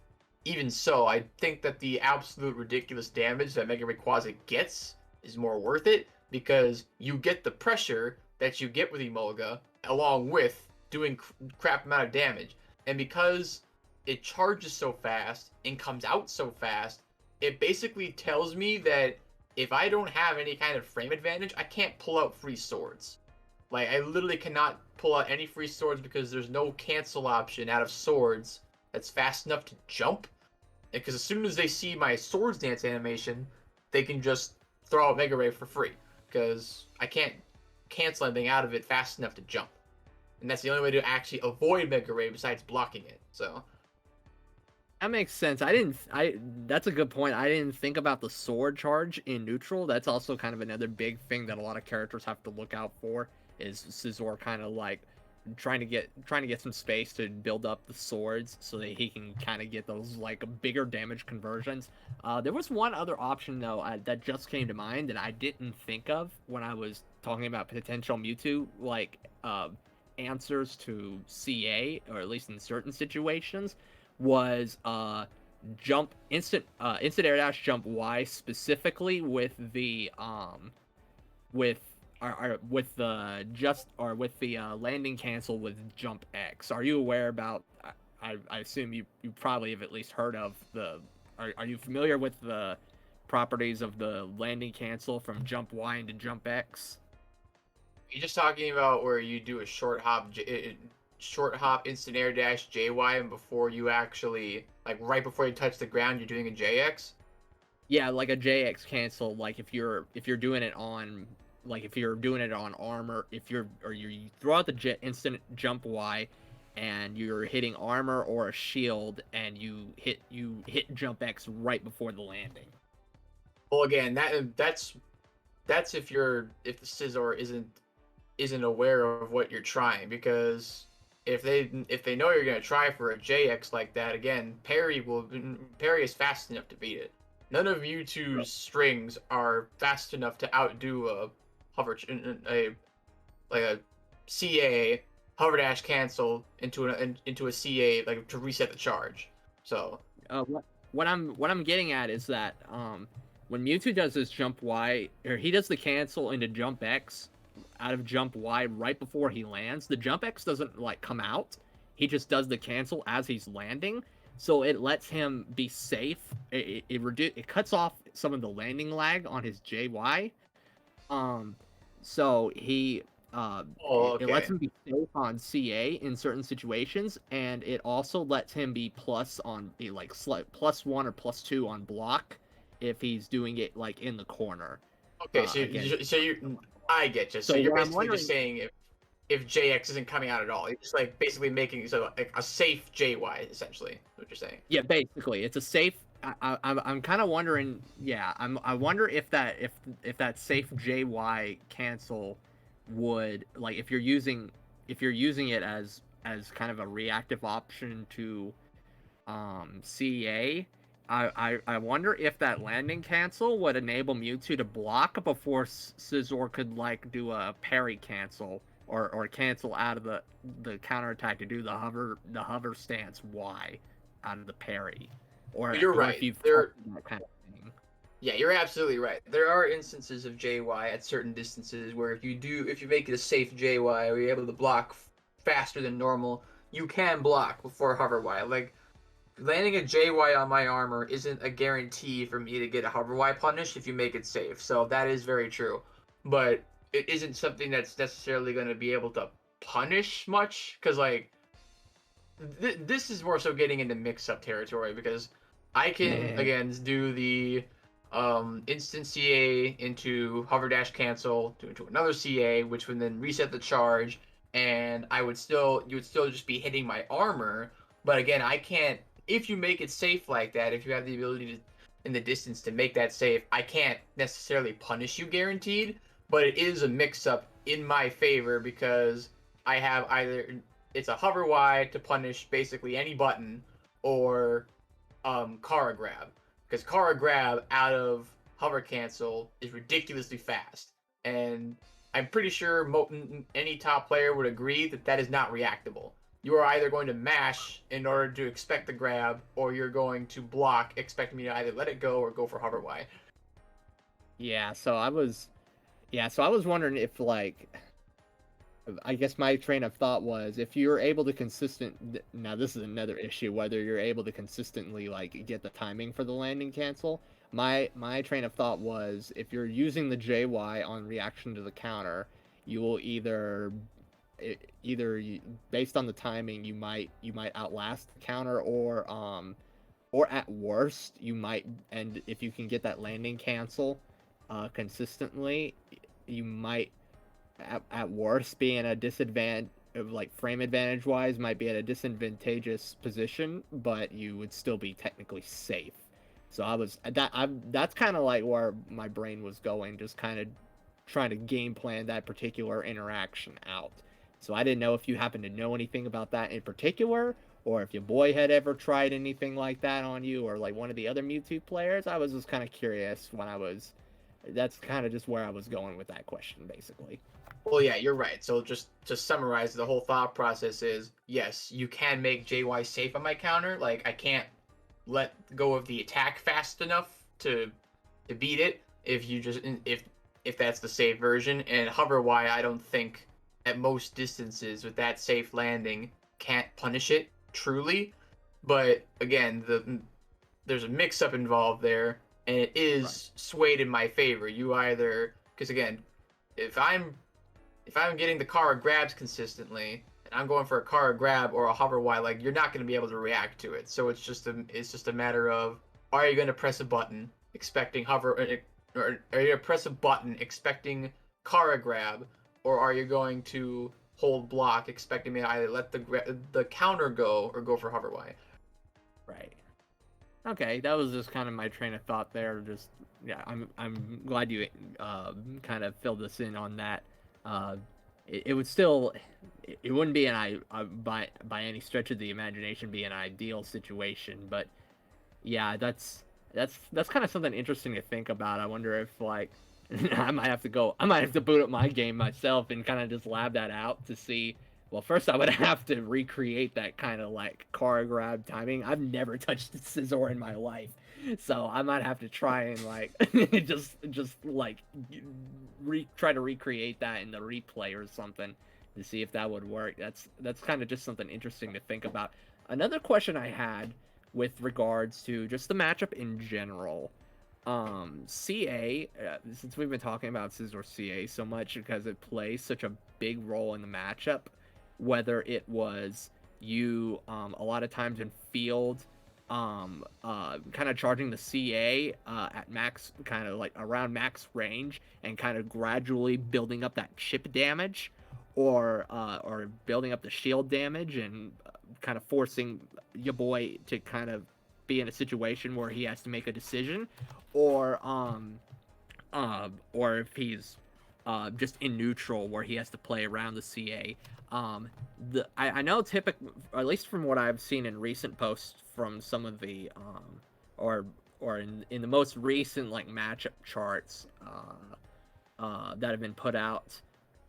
even so, I think that the absolute ridiculous damage that Mega Rayquaza gets is more worth it because you get the pressure that you get with Emolga along with doing crap amount of damage, and because it charges so fast and comes out so fast, it basically tells me that if I don't have any kind of frame advantage, I can't pull out free swords. Like I literally cannot pull out any free swords because there's no cancel option out of swords that's fast enough to jump. Because as soon as they see my swords dance animation, they can just throw out Mega Ray for free. Because I can't cancel anything out of it fast enough to jump. And that's the only way to actually avoid Mega Ray besides blocking it. So That makes sense. I didn't. I That's a good point. I didn't think about the sword charge in neutral. That's also kind of another big thing that a lot of characters have to look out for. Is Scizor kind of like trying to get some space to build up the swords so that he can kind of get those like bigger damage conversions. There was one other option though that just came to mind that I didn't think of when I was talking about potential Mewtwo answers to CA, or at least in certain situations, was instant air dash jump Y specifically with the with with the landing cancel with jump X. Are you aware about? I assume you probably have at least heard of the. Are you familiar with the properties of the landing cancel from jump Y into jump X? You're just talking about where you do a short hop instant air dash JY, and before you actually like right before you touch the ground, you're doing a JX. Yeah, like a JX cancel. Like if you're doing it on if you're doing it on armor, if you're or you throw out the instant jump Y, and you're hitting armor or a shield, and you hit jump X right before the landing. Well, again, that's if the Scizor isn't aware of what you're trying, because if they know you're gonna try for a JX like that, again, parry is fast enough to beat it. None of Mewtwo's strings are fast enough to outdo a a CA hover dash cancel into a CA like to reset the charge. So What I'm getting at is that when Mewtwo does his jump Y, or he does the cancel into jump X out of jump Y right before he lands, the jump X doesn't like come out. He just does the cancel as he's landing, so it lets him be safe. It cuts off some of the landing lag on his JY. So he it lets okay. him be safe on CA in certain situations, and it also lets him be plus on be like +1 or +2 on block if he's doing it like in the corner. Okay, Again, I get you. So so you're what I'm basically just wondering, saying if JX isn't coming out at all, you're just like basically making like a safe JY essentially. Is what you're saying. yeah, basically it's a safe. I'm kind of wondering, yeah, I wonder if that safe JY cancel would like if you're using it as kind of a reactive option to CA. I wonder if that landing cancel would enable Mewtwo to block before Scizor could like do a parry cancel or cancel out of the counterattack to do the hover stance Y out of the parry. You're Or if right. you've tried that kind of thing. Yeah, you're absolutely right. There are instances of JY at certain distances where if you make it a safe JY or you're able to block faster than normal, you can block before hover Y. Like landing a JY on my armor isn't a guarantee for me to get a hover Y punish if you make it safe. So that is very true. But it isn't something that's necessarily going to be able to punish much, because like this is more so getting into mix-up territory, because I can Yeah. again do the instant CA into hover dash cancel to another CA, which would then reset the charge, and you would still just be hitting my armor. But again, I can't, if you make it safe like that, if you have the ability to in the distance to make that safe, I can't necessarily punish you guaranteed, but it is a mix-up in my favor, because I have either it's a hover Y to punish basically any button, or Kara grab, because Kara grab out of hover cancel is ridiculously fast, and I'm pretty sure any top player would agree that that is not reactable. You are either going to mash in order to expect the grab, or you're going to block expecting me to either let it go or go for hover Y. Yeah, so I was wondering if like I guess my train of thought was if you're able to now this is another issue, whether you're able to consistently like get the timing for the landing cancel. My train of thought was if you're using the JY on reaction to the counter, you will based on the timing you might outlast the counter, or at worst you might, and if you can get that landing cancel consistently, you might at worst be in a disadvantage of like frame advantage wise, might be at a disadvantageous position, but you would still be technically safe. So that's kind of like where my brain was going, just kind of trying to game plan that particular interaction out. So I didn't know if you happen to know anything about that in particular, or if your boy had ever tried anything like that on you, or like one of the other Mewtwo players. I was just kind of curious when I was. That's kind of just where I was going with that question, basically. Well, yeah, you're right. So just to summarize, the whole thought process is yes, you can make JY safe on my counter. Like I can't let go of the attack fast enough to beat it if you just if that's the safe version. And hover Y, I don't think at most distances with that safe landing can't punish it truly. But again, there's a mix up involved there, and it is swayed in my favor. You either, because again, if I'm getting the Kara grabs consistently, and I'm going for a Kara grab or a hover Y, like you're not going to be able to react to it. So it's just a matter of, are you going to press a button expecting hover, or are you going to press a button expecting Kara grab, or are you going to hold block expecting me to either let the counter go or go for hover Y? Right. Okay, that was just kind of my train of thought there. Just yeah, I'm glad you kind of filled us in on that. It would still, it wouldn't be by any stretch of the imagination be an ideal situation, but yeah, that's kind of something interesting to think about. I wonder if like I might have to boot up my game myself and kind of just lab that out to see. Well, first I would have to recreate that kind of like car grab timing. I've never touched Scizor in my life, so I might have to try and like just like try to recreate that in the replay or something to see if that would work. That's kind of just something interesting to think about. Another question I had with regards to just the matchup in general. CA, since we've been talking about Scizor CA so much because it plays such a big role in the matchup, whether it was you a lot of times in field kind of charging the CA at max, kind of like around max range and kind of gradually building up that chip damage or building up the shield damage and kind of forcing your boy to kind of be in a situation where he has to make a decision, or if he's just in neutral where he has to play around the CA. I know at least from what I've seen in recent posts from some of the or in the most recent like matchup charts that have been put out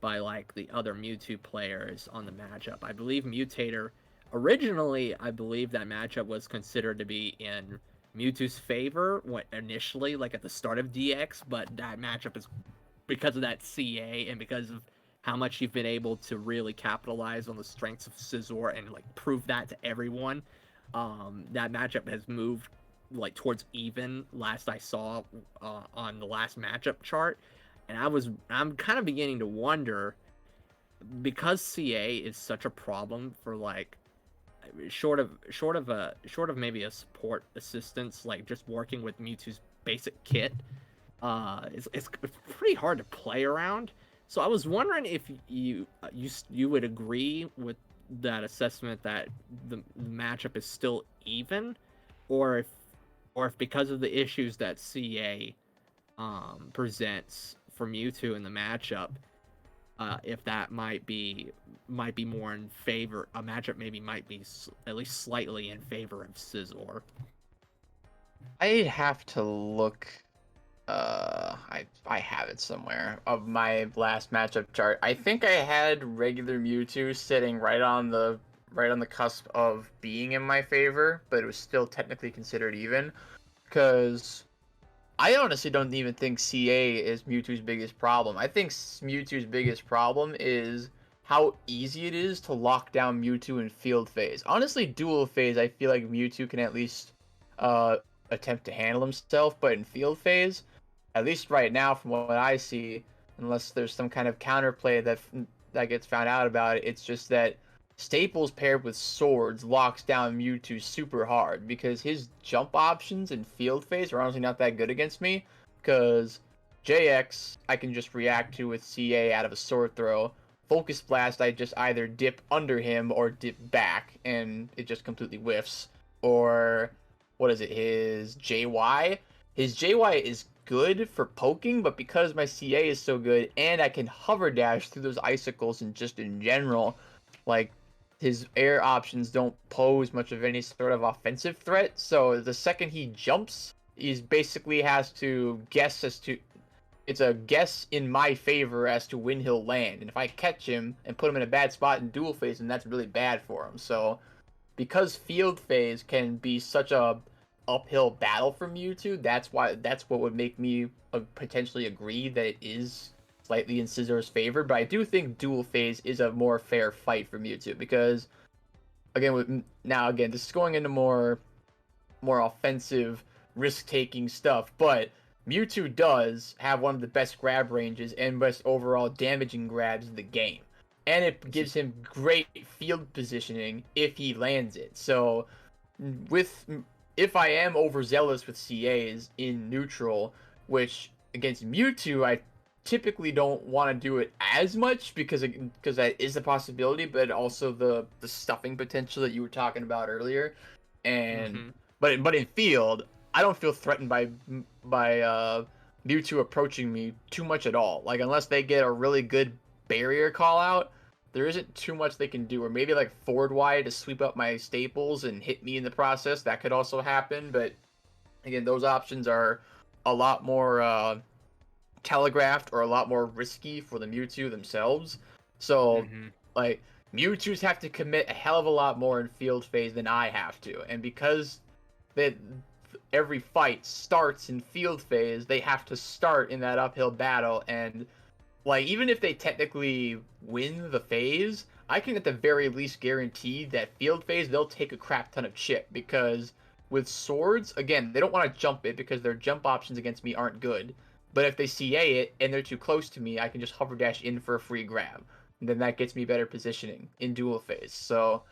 by like the other Mewtwo players on the matchup. I believe Mutator originally, I believe that matchup was considered to be in Mewtwo's favor initially, like at the start of DX, but that matchup is because of that CA and because of how much you've been able to really capitalize on the strengths of Scizor and like prove that to everyone. That matchup has moved like towards even last I saw on the last matchup chart, and I'm kind of beginning to wonder, because CA is such a problem for like short of maybe a support assistance, like just working with Mewtwo's basic kit, it's pretty hard to play around. So I was wondering if you would agree with that assessment that the matchup is still even, or if because of the issues that CA presents for Mewtwo in the matchup, if that might be more in favor, a matchup maybe might be at least slightly in favor of Scizor. I'd have to look. I have it somewhere of my last matchup chart. I think I had regular Mewtwo sitting right on the cusp of being in my favor, but it was still technically considered even, because I honestly don't even think CA is Mewtwo's biggest problem. I think Mewtwo's biggest problem is how easy it is to lock down Mewtwo in field phase. Honestly, dual phase, I feel like Mewtwo can at least attempt to handle himself, but in field phase, at least right now from what I see, unless there's some kind of counterplay that gets found out about it, it's just that Staples paired with Swords locks down Mewtwo super hard, because his jump options in field phase are honestly not that good against me, because JX I can just react to with CA out of a Sword Throw. Focus Blast, I just either dip under him or dip back, and it just completely whiffs. Or, what is it, his JY? His JY is good for poking, but because my CA is so good, and I can hover dash through those icicles and just in general, like, his air options don't pose much of any sort of offensive threat, so the second he jumps, he basically has to guess as to... It's a guess in my favor as to when he'll land, and if I catch him and put him in a bad spot in dual phase, then that's really bad for him. So, because field phase can be such a uphill battle for Mewtwo. That's what would make me potentially agree that it is slightly in Scissor's favor. But I do think Dual Phase is a more fair fight for Mewtwo because again, this is going into more offensive, risk-taking stuff, but Mewtwo does have one of the best grab ranges and best overall damaging grabs in the game. And it gives him great field positioning if he lands it. So, if I am overzealous with CAs in neutral, which against Mewtwo I typically don't want to do it as much because that is a possibility, but also the stuffing potential that you were talking about earlier. And but in field, I don't feel threatened by Mewtwo approaching me too much at all. Like unless they get a really good barrier call out, there isn't too much they can do. Or maybe like forward wide to sweep up my staples and hit me in the process. That could also happen. But again, those options are a lot more telegraphed or a lot more risky for the Mewtwo themselves. So like Mewtwo's have to commit a hell of a lot more in field phase than I have to. And because that every fight starts in field phase, they have to start in that uphill battle. And like even if they technically win the phase, I can at the very least guarantee that field phase they'll take a crap ton of chip because with swords, again, they don't want to jump it because their jump options against me aren't good. But if they CA it and they're too close to me, I can just hover dash in for a free grab. And then that gets me better positioning in dual phase. So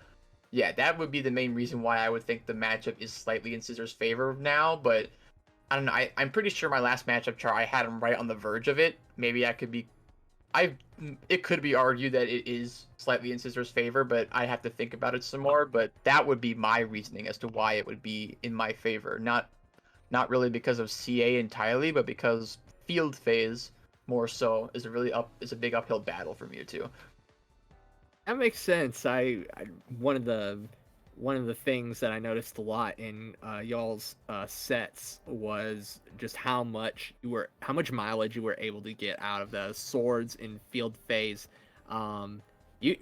yeah, that would be the main reason why I would think the matchup is slightly in Scissor's favor now, but I don't know. I'm pretty sure my last matchup chart I had him right on the verge of it. Maybe it could be argued that it is slightly in Scissor's favor, but I have to think about it some more. But that would be my reasoning as to why it would be in my favor. Not really because of CA entirely, but because field phase more so is a big uphill battle for Mewtwo. That makes sense. One of the things that I noticed a lot in y'all's sets was just how much mileage you were able to get out of the swords in field phase. You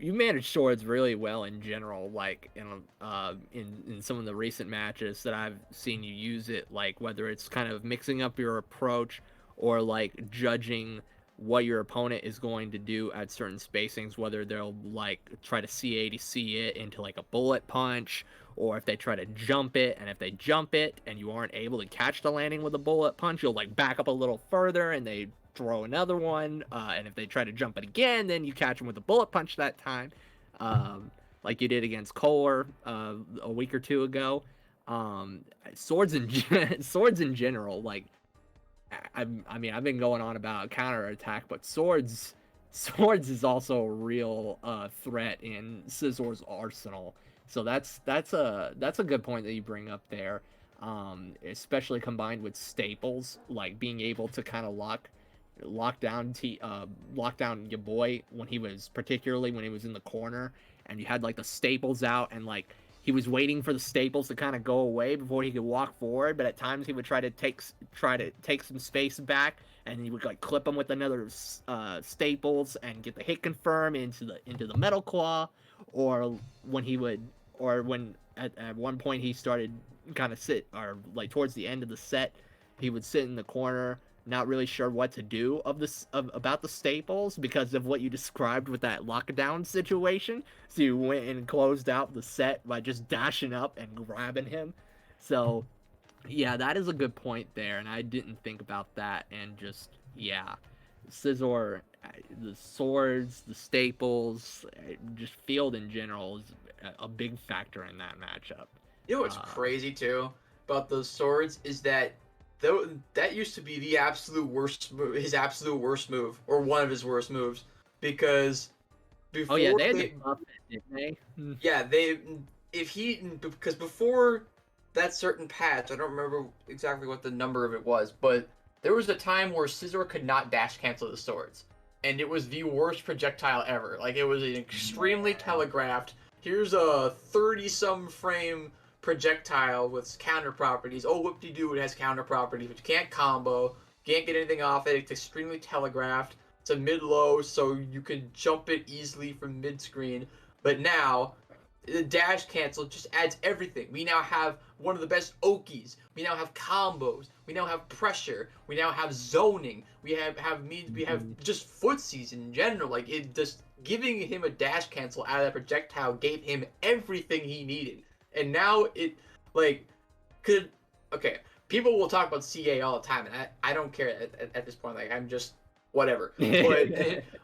managed swords really well in general, like in some of the recent matches that I've seen you use it, like whether it's kind of mixing up your approach or like judging what your opponent is going to do at certain spacings, whether they'll like try to C it into like a bullet punch, or if they try to jump it, and if they jump it and you aren't able to catch the landing with a bullet punch, you'll like back up a little further and they throw another one, and if they try to jump it again, then you catch them with a bullet punch that time, like you did against Kohler a week or two ago. Swords in general, like I mean, I've been going on about counterattack, but swords is also a real threat in Scissor's arsenal. So that's a good point that you bring up there, especially combined with staples, like being able to kind of lock down your boy particularly when he was in the corner, and you had like the staples out, and like he was waiting for the staples to kind of go away before he could walk forward, but at times he would try to take some space back, and he would like clip him with another staples and get the hit confirm into the metal claw, or when at one point he started kind of or like towards the end of the set, he would sit in the corner not really sure what to do about the staples because of what you described with that lockdown situation. So you went and closed out the set by just dashing up and grabbing him. So yeah, that is a good point there, and I didn't think about that. And just Scizor, the swords, the staples, just field in general is a big factor in that matchup. You know what's crazy too about those swords is that that used to be his absolute worst move, or one of his worst moves, because before they had to buff it, didn't they? Because before that certain patch, I don't remember exactly what the number of it was, but there was a time where Scizor could not dash cancel the swords, and it was the worst projectile ever. Like, it was an extremely telegraphed, here's a 30-some frame projectile with counter properties. Oh, whoop-de-doo, it has counter properties, but you can't combo, can't get anything off it. It's extremely telegraphed. It's a mid-low, so you can jump it easily from mid-screen. But now, the dash cancel just adds everything. We now have one of the best Okis. We now have combos. We now have pressure. We now have zoning. We have Mhm. just footsies in general. Like it just giving him a dash cancel out of that projectile gave him everything he needed. And now it like could okay. People will talk about CA all the time, and I don't care at this point. Like I'm just whatever. But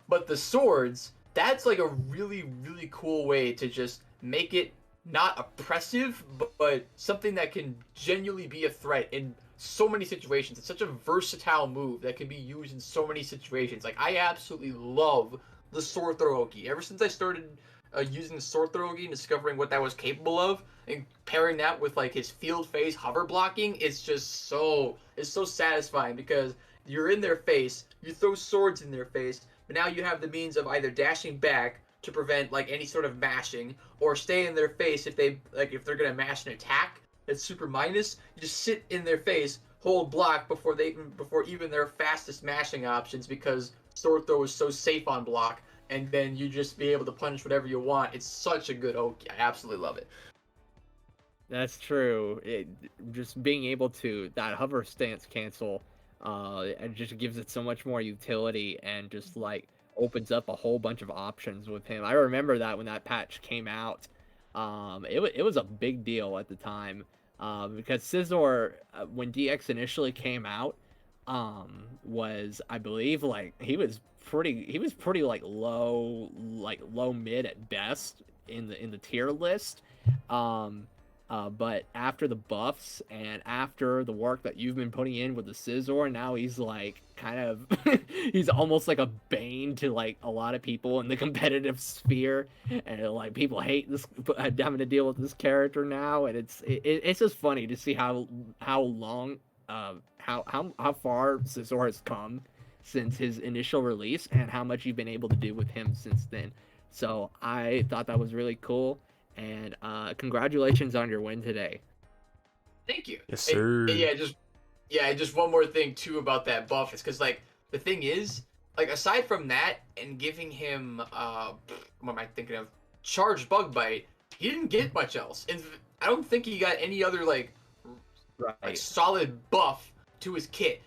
but the swords, that's like a really really cool way to just make it not oppressive, but something that can genuinely be a threat in so many situations. It's such a versatile move that can be used in so many situations. Like I absolutely love the sword throw Oki. Ever since I started using the sword throw Oki and discovering what that was capable of, and pairing that with like his field phase hover blocking, it's so satisfying because you're in their face, you throw swords in their face, but now you have the means of either dashing back to prevent like any sort of mashing, or stay in their face if they're gonna mash an attack that's super minus. You just sit in their face, hold block before even their fastest mashing options because sword throw is so safe on block, and then you just be able to punish whatever you want. It's such a good Oki. I absolutely love it. That's true. Just being able to that hover stance cancel, it just gives it so much more utility and just like opens up a whole bunch of options with him. I remember that when that patch came out, it was a big deal at the time, because Scizor, when DX initially came out, was, I believe, like he was pretty like low mid at best in the tier list. Um, but after the buffs and after the work that you've been putting in with the Scizor, now he's like kind of he's almost like a bane to like a lot of people in the competitive sphere, and like people hate this having to deal with this character now, and it's just funny to see how long how far Scizor has come since his initial release and how much you've been able to do with him since then. So I thought that was really cool, and congratulations on your win today. Thank you. Yes, And sir. just one more thing too about that buff is because like the thing is, like aside from that and giving him what am I thinking of? Charged bug bite, he didn't get much else. And I don't think he got any other like Right. solid buff to his kit.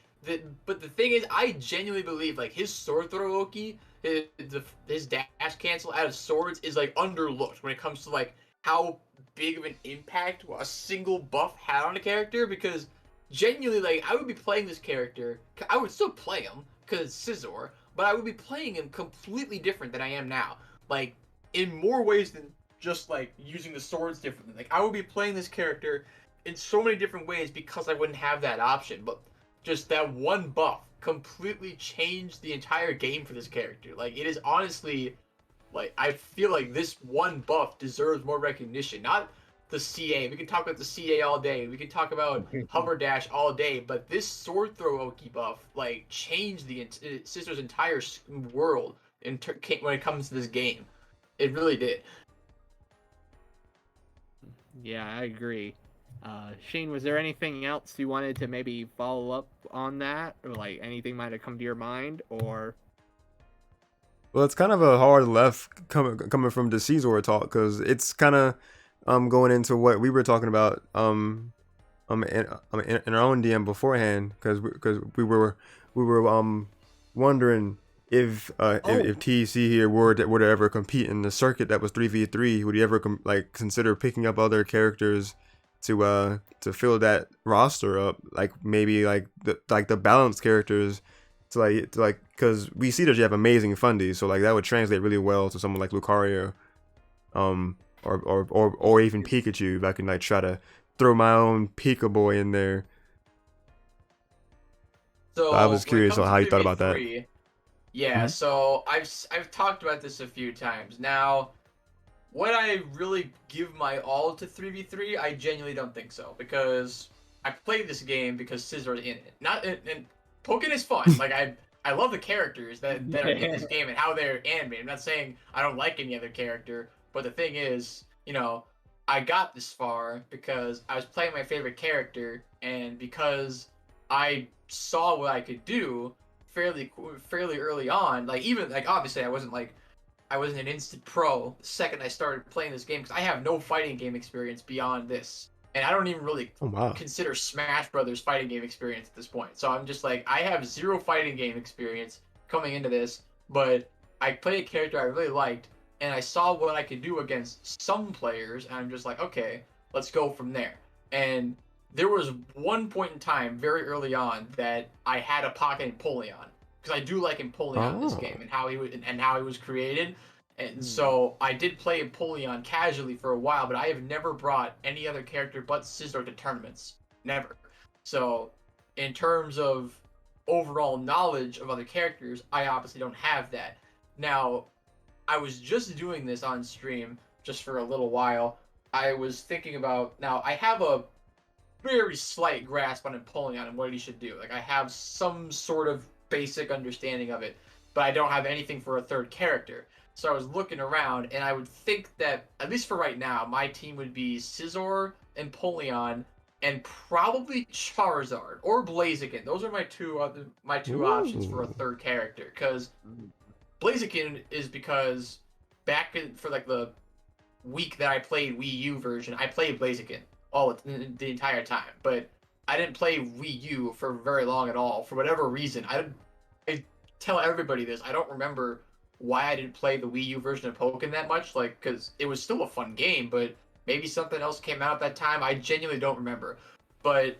But the thing is, I genuinely believe like his sword throw Oki, his dash cancel out of swords is like underlooked when it comes to like how big of an impact a single buff had on a character. Because genuinely, like I would be playing this character, I would still play him because Scizor, but I would be playing him completely different than I am now. Like in more ways than just like using the swords differently. Like I would be playing this character in so many different ways because I wouldn't have that option. But just that one buff completely changed the entire game for this character. Like it is honestly like I feel like this one buff deserves more recognition. Not the CA. We can talk about the CA all day. We can talk about Hover Dash all day. But this Sword Throw Oki buff like changed the Sister's entire world when it comes to this game. It really did. Yeah, I agree. Shane, was there anything else you wanted to maybe follow up on that, or like anything might have come to your mind, or Well, it's kind of a hard left coming from the Caesar talk because it's kind of going into what we were talking about in our own DM beforehand because we were wondering Oh, if TC here were to ever compete in the circuit that was 3v3, would you ever like consider picking up other characters to fill that roster up, like maybe like the balanced characters to like because we see that you have amazing fundies, so like that would translate really well to someone like Lucario, or even Pikachu if I can like try to throw my own Pika boy in there. So I so was when it curious on comes to how you thought about that. 3v3, yeah, Hmm. so I've talked about this a few times. Now, would I really give my all to 3v3? I genuinely don't think so because I played this game because Scissor's in it. Not and Pokken is fun. Like I love the characters that are in this game and how they're animated. I'm not saying I don't like any other character, but the thing is, I got this far because I was playing my favorite character and because I saw what I could do fairly early on. Like even like obviously I wasn't like I was an instant pro the second I started playing this game because I have no fighting game experience beyond this, and I don't even really Oh wow. consider Smash Brothers fighting game experience at this point. So I'm just like, I have zero fighting game experience coming into this, but I played a character I really liked, and I saw what I could do against some players, and I'm just like, okay, let's go from there. And there was one point in time very early on that I had a Pokken Empoleon because I do like Empoleon in this Oh. game and how he was created. And Hmm. so I did play Empoleon casually for a while, but I have never brought any other character but Scizor to tournaments. Never. So in terms of overall knowledge of other characters, I obviously don't have that. Now, I was just doing this on stream just for a little while. I was thinking about now I have a very slight grasp on Empoleon and what he should do. Like I have some sort of basic understanding of it, but I don't have anything for a third character. So I was looking around, and I would think that at least for right now, my team would be Scizor, Empoleon, and probably Charizard or Blaziken. Those are my two options for a Ooh. third character. Because Blaziken is because for like the week that I played Wii U version, I played Blaziken the entire time, but I didn't play Wii U for very long at all. For whatever reason, I tell everybody this. I don't remember why I didn't play the Wii U version of Pokken that much, like because it was still a fun game, but maybe something else came out at that time. I genuinely don't remember, but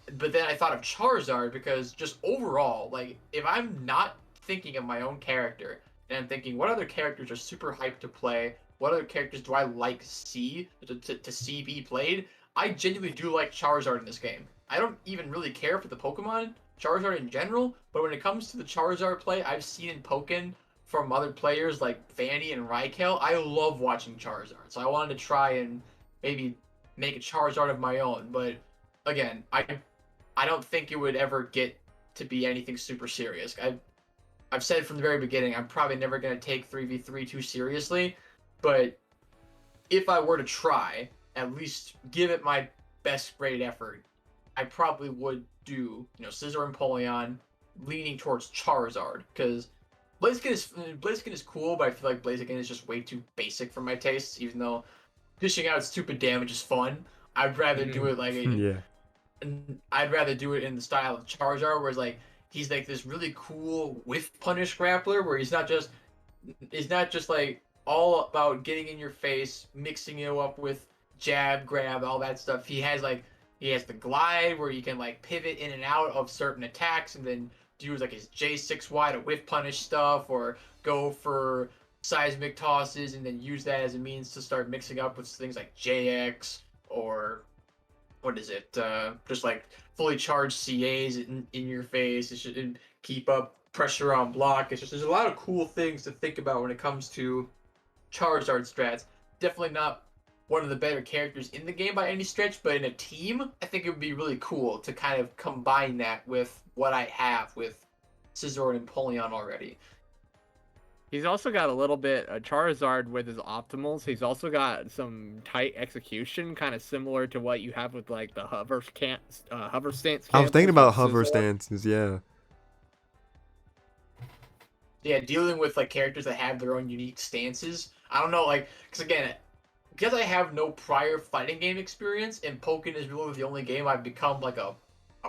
then I thought of Charizard because just overall, like if I'm not thinking of my own character and I'm thinking what other characters are super hyped to play, what other characters do I like to see be played, I genuinely do like Charizard in this game. I don't even really care for the Pokemon Charizard in general, but when it comes to the Charizard play I've seen in Pokken from other players like Fanny and Raikou, I love watching Charizard. So I wanted to try and maybe make a Charizard of my own, but again, I don't think it would ever get to be anything super serious. I've said from the very beginning I'm probably never going to take 3v3 too seriously, but if I were to try, at least give it my best grade effort, I probably would do, Scizor and Polion, leaning towards Charizard because Blaziken is cool, but I feel like Blaziken is just way too basic for my tastes. Even though dishing out stupid damage is fun, I'd rather do it like Yeah. I'd rather do it in the style of Charizard, where it's like he's like this really cool whiff punish grappler, where he's not just like all about getting in your face, mixing you up with jab, grab, all that stuff. He has the glide where you can like pivot in and out of certain attacks, and then do like his J6Y to whiff punish stuff, or go for seismic tosses, and then use that as a means to start mixing up with things like JX or what is it? Just like fully charged CAs in your face. It should keep up pressure on block. It's just there's a lot of cool things to think about when it comes to Charizard strats. Definitely not one of the better characters in the game by any stretch, but in a team, I think it would be really cool to kind of combine that with what I have with Scizor and Empoleon already. He's also got a little bit Charizard with his optimals. He's also got some tight execution, kind of similar to what you have with like the hover stance I was thinking cancels with about hover Scizor. stances, yeah. Yeah, dealing with like characters that have their own unique stances. I don't know, like, because I have no prior fighting game experience, and Pokken is really the only game I've become like a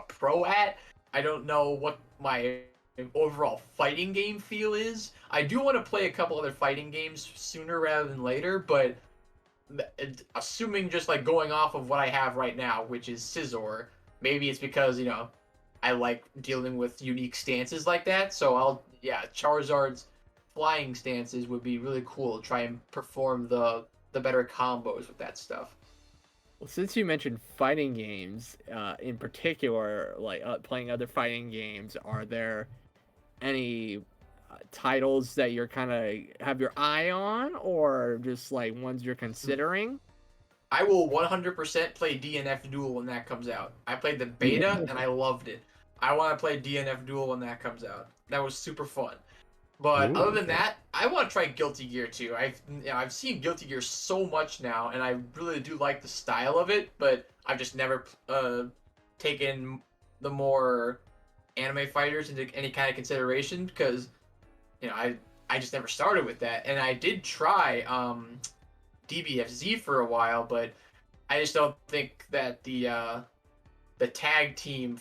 pro at. I don't know what my overall fighting game feel is. I do want to play a couple other fighting games sooner rather than later, but assuming just like going off of what I have right now, which is Scizor, maybe it's because I like dealing with unique stances like that. So Charizard's flying stances would be really cool to try and perform the better combos with that stuff. Well, since you mentioned fighting games, in particular, like playing other fighting games, are there any titles that you're kind of have your eye on, or just like ones you're considering? I will 100% play DNF Duel when that comes out. I played the beta and I loved it. I want to play DNF Duel when that comes out. That was super fun. But other Ooh, than okay. that, I want to try Guilty Gear too. I've seen Guilty Gear so much now, and I really do like the style of it. But I've just never taken the more anime fighters into any kind of consideration because I I just never started with that. And I did try DBFZ for a while, but I just don't think that the tag team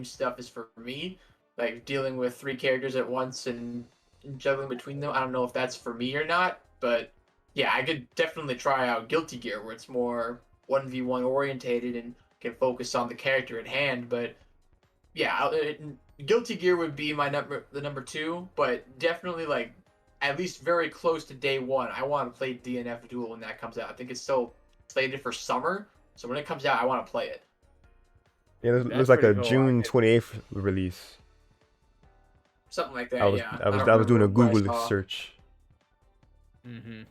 stuff is for me. Like dealing with 3 characters at once and juggling between them. I don't know if that's for me or not, but yeah, I could definitely try out Guilty Gear where it's more 1v1 orientated and can focus on the character at hand. But yeah, Guilty Gear would be the number 2, but definitely like at least very close to day 1. I want to play DNF Duel when that comes out. I think it's still slated for summer, so when it comes out, I want to play it. Yeah, it That's looks like a pretty cool. June 28th release. Something like that. I was Yeah, I was doing a what I Google saw. search. Mm-hmm.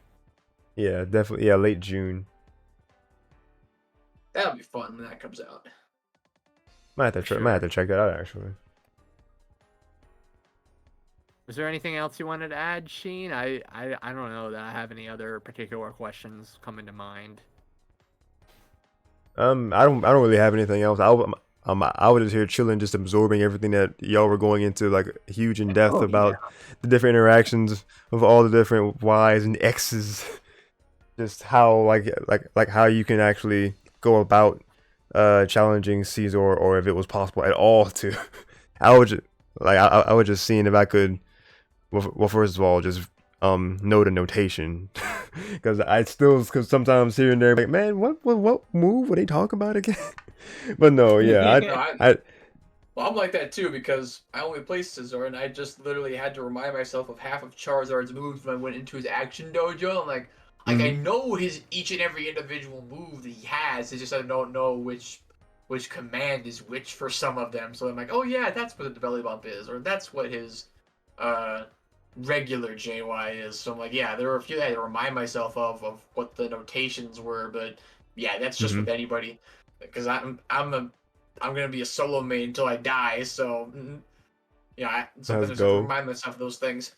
Yeah, definitely. Yeah, late June. That'll be fun when that comes out. Might have to check that out actually. Is there anything else you wanted to add, Sheen? I don't know that I have any other particular questions coming to mind. I don't really have anything else. I was just here chilling, just absorbing everything that y'all were going into, like huge in depth about the different interactions of all the different Y's and X's. Just how like how you can actually go about challenging Caesar, or if it was possible at all to. I would just I was just seeing if I could. Well, first of all, just know the notation, because because sometimes here and there, like, man, what move were they talking about again? But no, yeah, No, I well, I'm like that too because I only play Scizor, and I just literally had to remind myself of half of Charizard's moves when I went into his action dojo. I'm like I mhm. know his each and every individual move that he has. It's just I don't know which command is which for some of them. So I'm like, oh yeah, that's what the belly bump is, or that's what his uh regular JY is. So I'm like, yeah, there were a few that I had to remind myself of what the notations were, but yeah, that's just with Mhm. anybody because I'm gonna be a solo main until I die. So yeah, sometimes Let's I just have to go. remind myself of those things.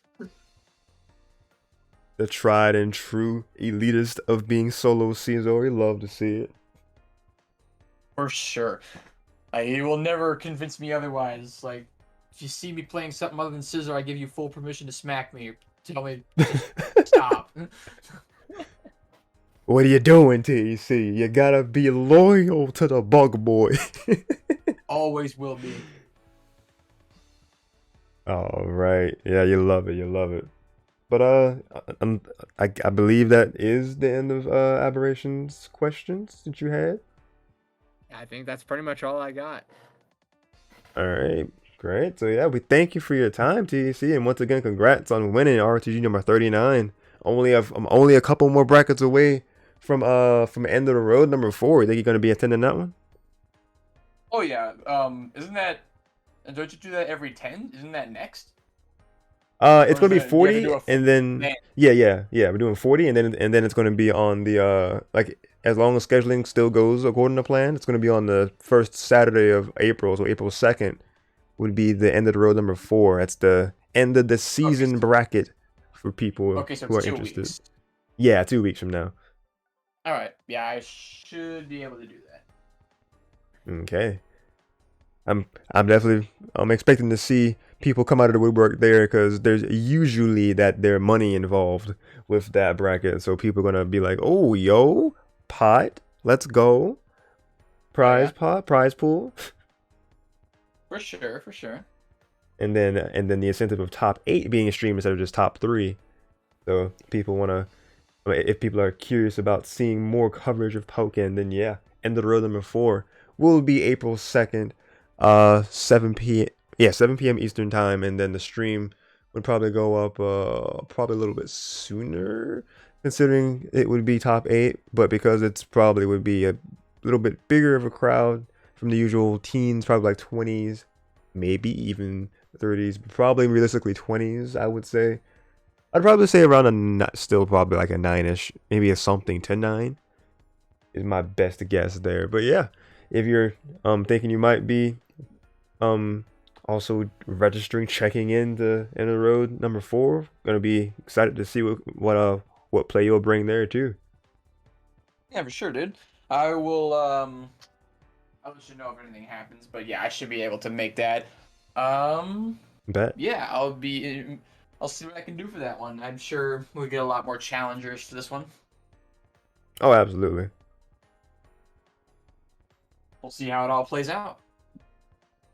The tried and true elitist of being solo Caesar. Love to see it. For sure. You will never convince me otherwise. Like, if you see me playing something other than Scissor, I give you full permission to smack me. Tell me, just stop. What are you doing, TC? You gotta be loyal to the bug boy. Always will be. All right. Yeah, you love it. You love it. But I believe that is the end of Aberration's questions that you had. I think that's pretty much all I got. All right, great. So yeah, we thank you for your time, TC, and once again, congrats on winning RTG number 39. I'm only a couple more brackets away from end of the road number 4. You think you're gonna be attending that one? Oh yeah. Isn't that? Don't you do that every 10? Isn't that next? It's Or is gonna be it? Do you have to do 40, a full and then man? yeah. We're doing 40, and then it's gonna be on the like, as long as scheduling still goes according to plan, it's gonna be on the first Saturday of April. So April 2nd would be the end of the road number 4. That's the end of the Okay. season bracket for people Okay, so who it's are two interested. weeks. Yeah, 2 weeks from now. All right. Yeah, I should be able to do that. Okay. I'm definitely expecting to see people come out of the woodwork there, because there's usually there money involved with that bracket. So people are gonna be like, oh yo, pot, let's go. Oh yeah. Prize pool. For sure. For sure. And then the incentive of top 8 being streamed instead of just top 3. So people wanna, if people are curious about seeing more coverage of Pokken, then yeah, end of the road number 4 will be April 2nd, 7 p.m. Yeah, 7 p.m. Eastern time, and then the stream would probably go up probably a little bit sooner, considering it would be top 8, but because it's probably would be a little bit bigger of a crowd from the usual teens, probably like 20s, maybe even 30s, but probably realistically 20s, I would say. I'd probably say around still probably like a 9ish, maybe a something to 9 is my best guess there. But yeah, if you're thinking you might be also registering, checking in the end of the road number 4, gonna be excited to see what play you'll bring there too. Yeah, for sure, dude. I will I'll let you know if anything happens, but yeah, I should be able to make that. Bet. Yeah, I'll be I'll see what I can do for that one. I'm sure we'll get a lot more challengers for this one. Oh, absolutely. We'll see how it all plays out.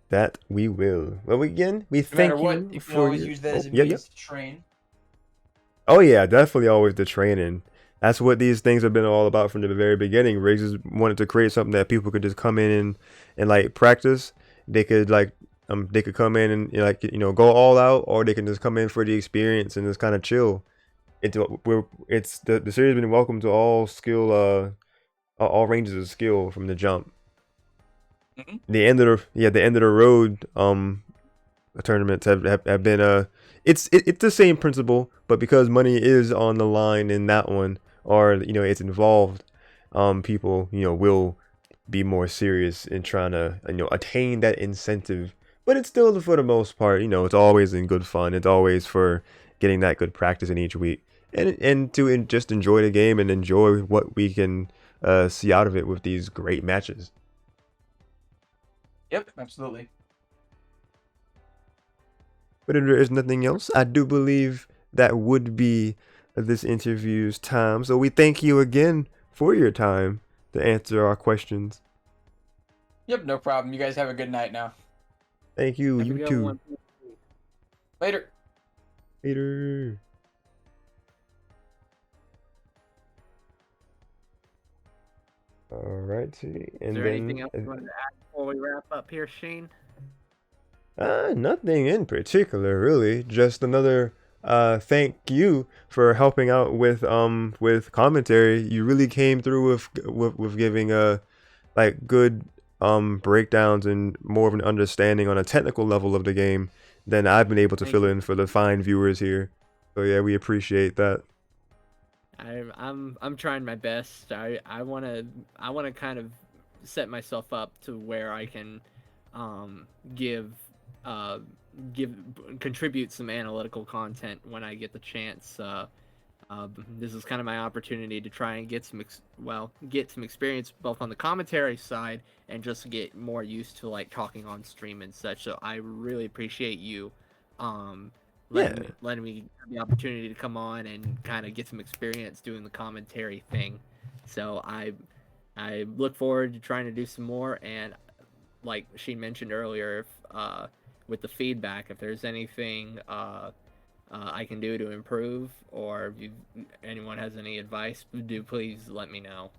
That we will. Well, again, we No matter thank what, you you can for always your. use that Oh, as a yeah, yeah. means to train. Oh yeah, definitely always the training. That's what these things have been all about from the very beginning. Riggs just wanted to create something that people could just come in and like practice. They could come in and like go all out, or they can just come in for the experience and just kind of chill. It's the series has been welcome to all skill all ranges of skill from the jump. Mhm. The end of the road tournaments have been it's the same principle, but because money is on the line in that one, or it's involved, people will be more serious in trying to attain that incentive. But it's still, for the most part, it's always in good fun. It's always for getting that good practice in each week, and to just enjoy the game and enjoy what we can see out of it with these great matches. Yep, absolutely. But if there is nothing else, I do believe that would be this interview's time. So we thank you again for your time to answer our questions. Yep, no problem. You guys have a good night now. Thank you. Have a You good too. one. Later. Later. Alrighty. Is And there anything then else you wanted to add before we wrap up here, Shane? nothing in particular, really. Just another thank you for helping out with commentary. You really came through with giving like good breakdowns and more of an understanding on a technical level of the game than I've been able to Thank fill you. in for the fine viewers here. So yeah, we appreciate that. I'm trying my best. I wanna kind of set myself up to where I can um, give uh, give contribute some analytical content when I get the chance. This is kind of my opportunity to try and get some experience both on the commentary side and just get more used to like talking on stream and such. So I really appreciate you um, Yeah. letting me have the opportunity to come on and kind of get some experience doing the commentary thing. So I look forward to trying to do some more, and like she mentioned earlier, if, with the feedback, if there's anything I can do to improve, or if anyone has any advice, do please let me know.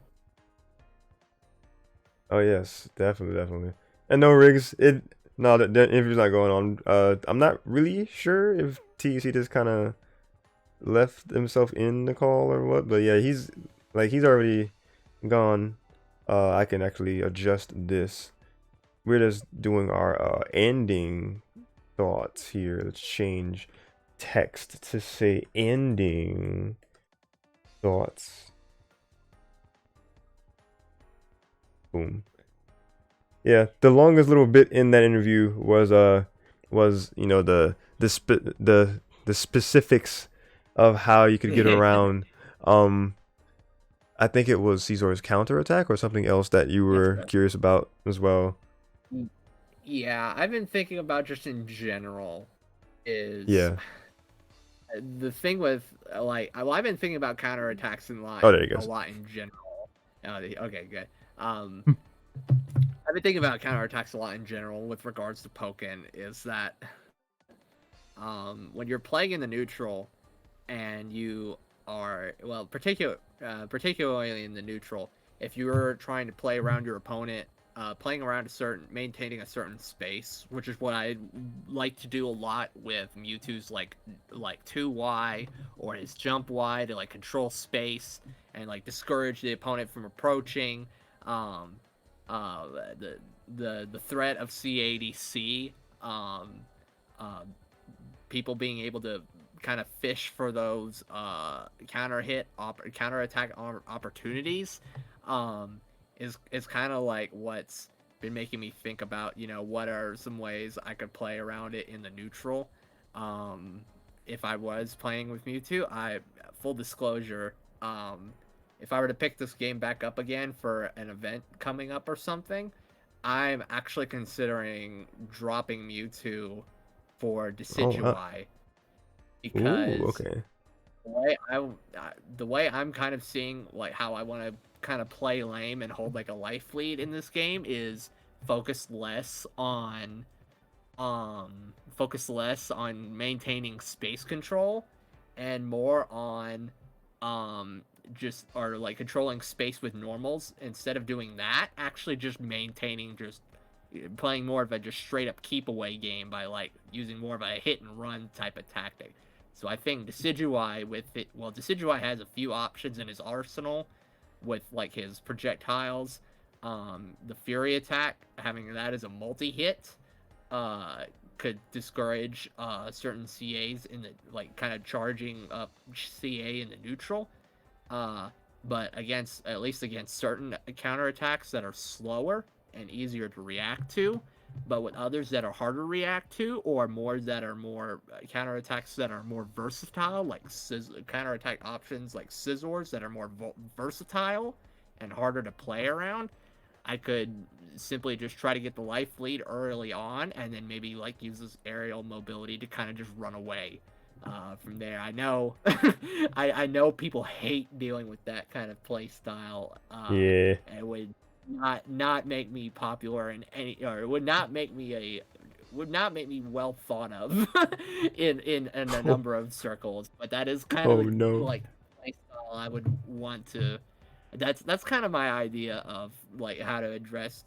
Oh yes, definitely, definitely. And no Riggs, it no the interview's not going on. I'm not really sure if TEC just kind of left himself in the call or what, but yeah, he's already gone. I can actually adjust this. We're just doing our ending thoughts here. Let's change text to say ending thoughts. Boom. Yeah, the longest little bit in that interview was the specifics of how you could get around I think it was Caesar's counterattack or something else that you Yes, were sir. curious about as well. Yeah, I've been thinking about just in general is Yeah. the thing with I've been thinking about counterattacks Oh, there you a go. lot in general. Okay, good. I've been thinking about counterattacks a lot in general with regards to Pokken. Is that when you're playing in the neutral and you are particularly in the neutral, if you're trying to play around your opponent, playing around maintaining a certain space, which is what I like to do a lot with Mewtwo's like 2Y or his jump Y to like control space and like discourage the opponent from approaching. Um, uh, the the threat of C80C, uh, people being able to kind of fish for those counter attack opportunities, um, is kind of like what's been making me think about what are some ways I could play around it in the neutral. Um, if I was playing with Mewtwo, I full disclosure, if I were to pick this game back up again for an event coming up or something, I'm actually considering dropping Mewtwo for Oh, wow. Decidueye because okay. the way I'm kind of seeing like how I want to kind of play lame and hold like a life lead in this game is focus less on maintaining space control and more on just or like controlling space with normals. Instead of doing that, actually just maintaining, just playing more of a just straight up keep away game by like using more of a hit and run type of tactic. So I think Decidueye has a few options in his arsenal with like his projectiles. The Fury attack, having that as a multi-hit, could discourage certain CAs in the like kind of charging up CA in the neutral. But at least against certain counterattacks that are slower and easier to react to, but with others that are harder to react to, or more that are more counterattacks that are more versatile, like counterattack options like scissors that are more versatile and harder to play around, I could simply just try to get the life lead early on, and then maybe like use this aerial mobility to kind of just run away from there. I know, I know people hate dealing with that kind of play style. Yeah. It would not make me popular in any, or it would not make me well thought of in a number of circles. But that is kind Oh of no. like play style I would want to. That's kind of my idea of like how to address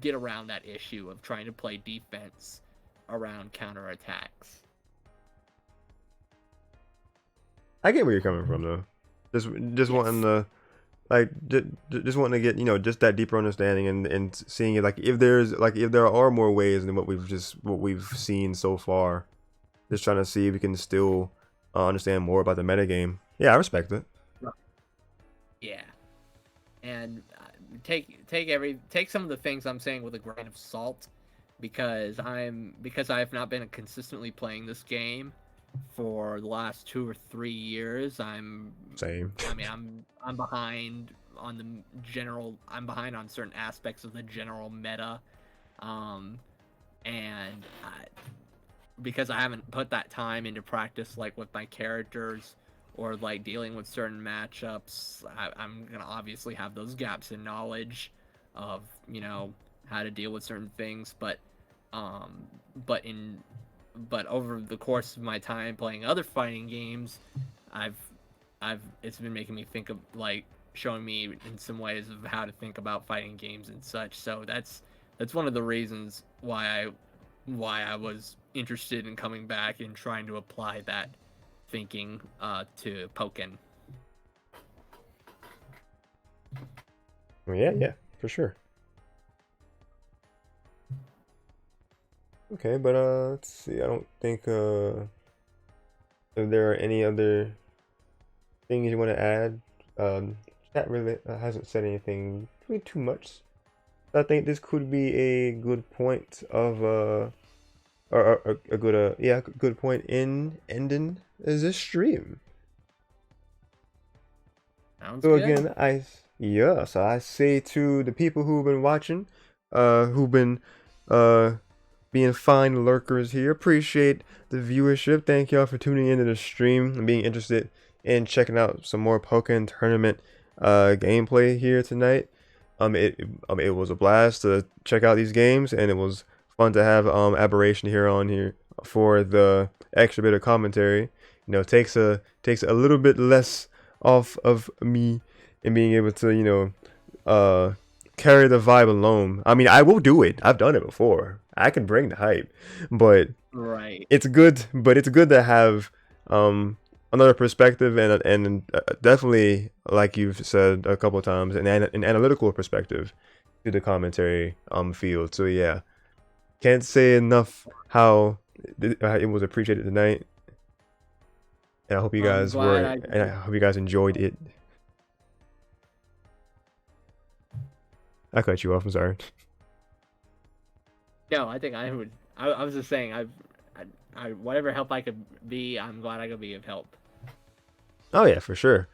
get around that issue of trying to play defense around counterattacks. I get where you're coming from though. Just wanting to just wanting to get, you know, just that deeper understanding and seeing it like if there are more ways than what we've seen so far. Just trying to see if we can still understand more about the metagame. Yeah, I respect it. Yeah, and take some of the things I'm saying with a grain of salt, because I've not been consistently playing this game for the last 2 or 3 years. Same. I mean, I'm behind on the general. I'm behind on certain aspects of the general meta, and because I haven't put that time into practice, like with my characters or like dealing with certain matchups, I'm gonna obviously have those gaps in knowledge of, you know, how to deal with certain things. But over the course of my time playing other fighting games, I've it's been making me think of, like, showing me in some ways of how to think about fighting games and such. So that's one of the reasons why I was interested in coming back and trying to apply that thinking to Pokken. Yeah, for sure. Okay, but let's see. I don't think if there are any other things you want to add. Chat really hasn't said anything really too much. I think this could be a good point of or a good good point in ending this stream. Sounds So good. again, so I say to the people who've been watching, who've been being fine lurkers here, appreciate the viewership. Thank y'all for tuning into the stream and being interested in checking out some more Pokken tournament gameplay here tonight. It was a blast to check out these games, and it was fun to have Aberration here for the extra bit of commentary. You know, takes a little bit less off of me and being able to, you know, carry the vibe alone. I mean, I will do it. I've done it before. I can bring the hype, but Right. it's good. But it's good to have another perspective and definitely, like you've said a couple of times, an analytical perspective to the commentary field. So yeah, can't say enough how it was appreciated tonight. And I hope you guys enjoyed it. I cut you off. I'm sorry. No, I think I would. I was just saying, I whatever help I could be, I'm glad I could be of help. Oh yeah, for sure.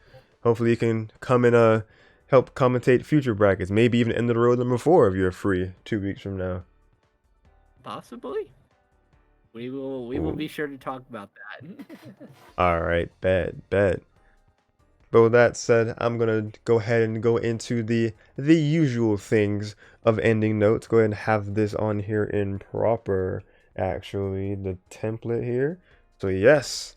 Hopefully you can come and help commentate future brackets. Maybe even end of the road number 4 if you're free 2 weeks from now. Possibly. We will be sure to talk about that. All right, bet. But with that said, I'm gonna go ahead and go into the usual things of ending notes. Go ahead and have this on here in proper, actually, the template here. So yes,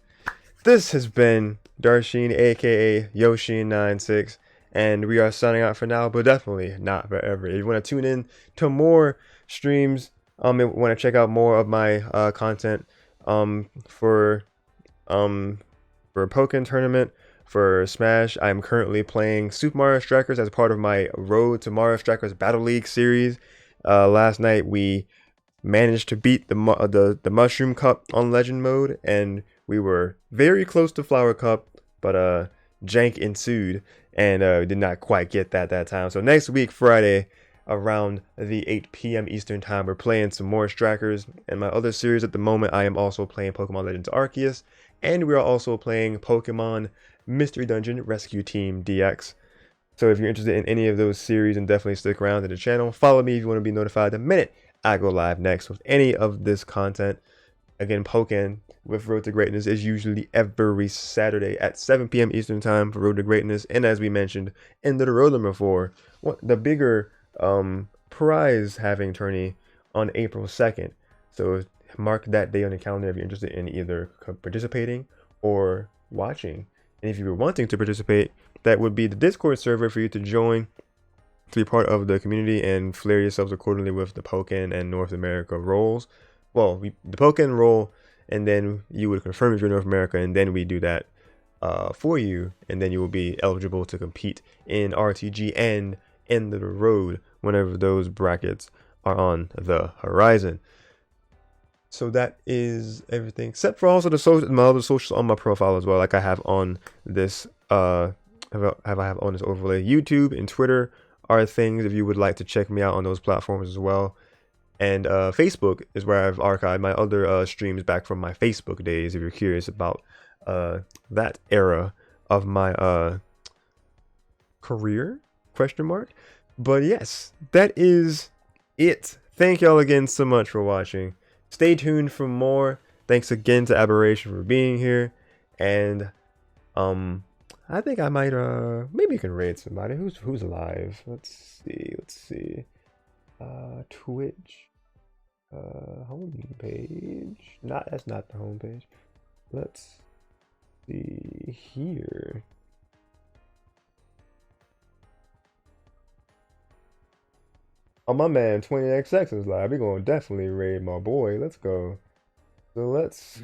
this has been Darsheen, aka Yoshi96, and we are signing out for now, but definitely not forever. If you want to tune in to more streams, and want to check out more of my content, for um for a Pokken tournament, for Smash, I'm currently playing Super Mario Strikers as part of my Road to Mario Strikers Battle League series. Last night we managed to beat the Mushroom Cup on Legend mode, and we were very close to Flower Cup, but jank ensued, and did not quite get that time. So next week, Friday, around the 8 p.m. Eastern time, we're playing some more Strikers. And my other series at the moment, I am also playing Pokemon Legends Arceus, and we are also playing Pokemon Mystery Dungeon Rescue Team DX. So if you're interested in any of those series, and definitely stick around to the channel. Follow me if you want to be notified the minute I go live next with any of this content. Again, Pokken with Road to Greatness is usually every Saturday at 7 p.m. Eastern Time for Road to Greatness. And as we mentioned in the road number 4, the bigger prize having tourney on April 2nd. So mark that day on the calendar if you're interested in either participating or watching. And if you were wanting to participate, that would be the Discord server for you to join, to be part of the community and flare yourselves accordingly with the Pokken and North America roles. Well, the Pokken role, and then you would confirm if you're North America, and then we do that for you, and then you will be eligible to compete in RTG and End of the Road whenever those brackets are on the horizon. So that is everything, except for also my other socials on my profile as well, like I have on this I have on this overlay. YouTube and Twitter are things if you would like to check me out on those platforms as well. And Facebook is where I've archived my other streams back from my Facebook days if you're curious about that era of my career, question mark. But yes, that is it. Thank y'all again so much for watching. Stay tuned for more. Thanks again to Aberration for being here. And I think I might maybe you can raid somebody who's alive. Let's see. Twitch. Home page. That's not the home page. Let's see here. Oh, my man 20XX is live. We're gonna definitely raid my boy. Let's go. So let's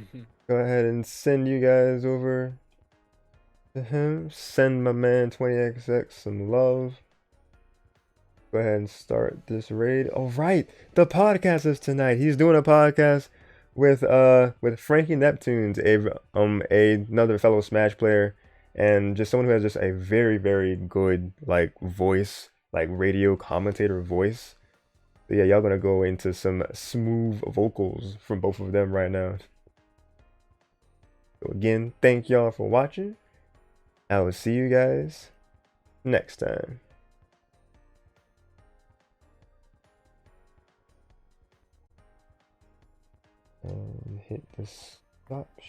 go ahead and send you guys over to him. Send my man 20XX some love. Go ahead and start this raid. All right, the podcast is tonight. He's doing a podcast with Frankie Neptunes, another fellow Smash player, and just someone who has just a very good like voice, like radio commentator voice. So yeah, y'all gonna go into some smooth vocals from both of them right now. So again, thank y'all for watching. I will see you guys next time. And hit the stop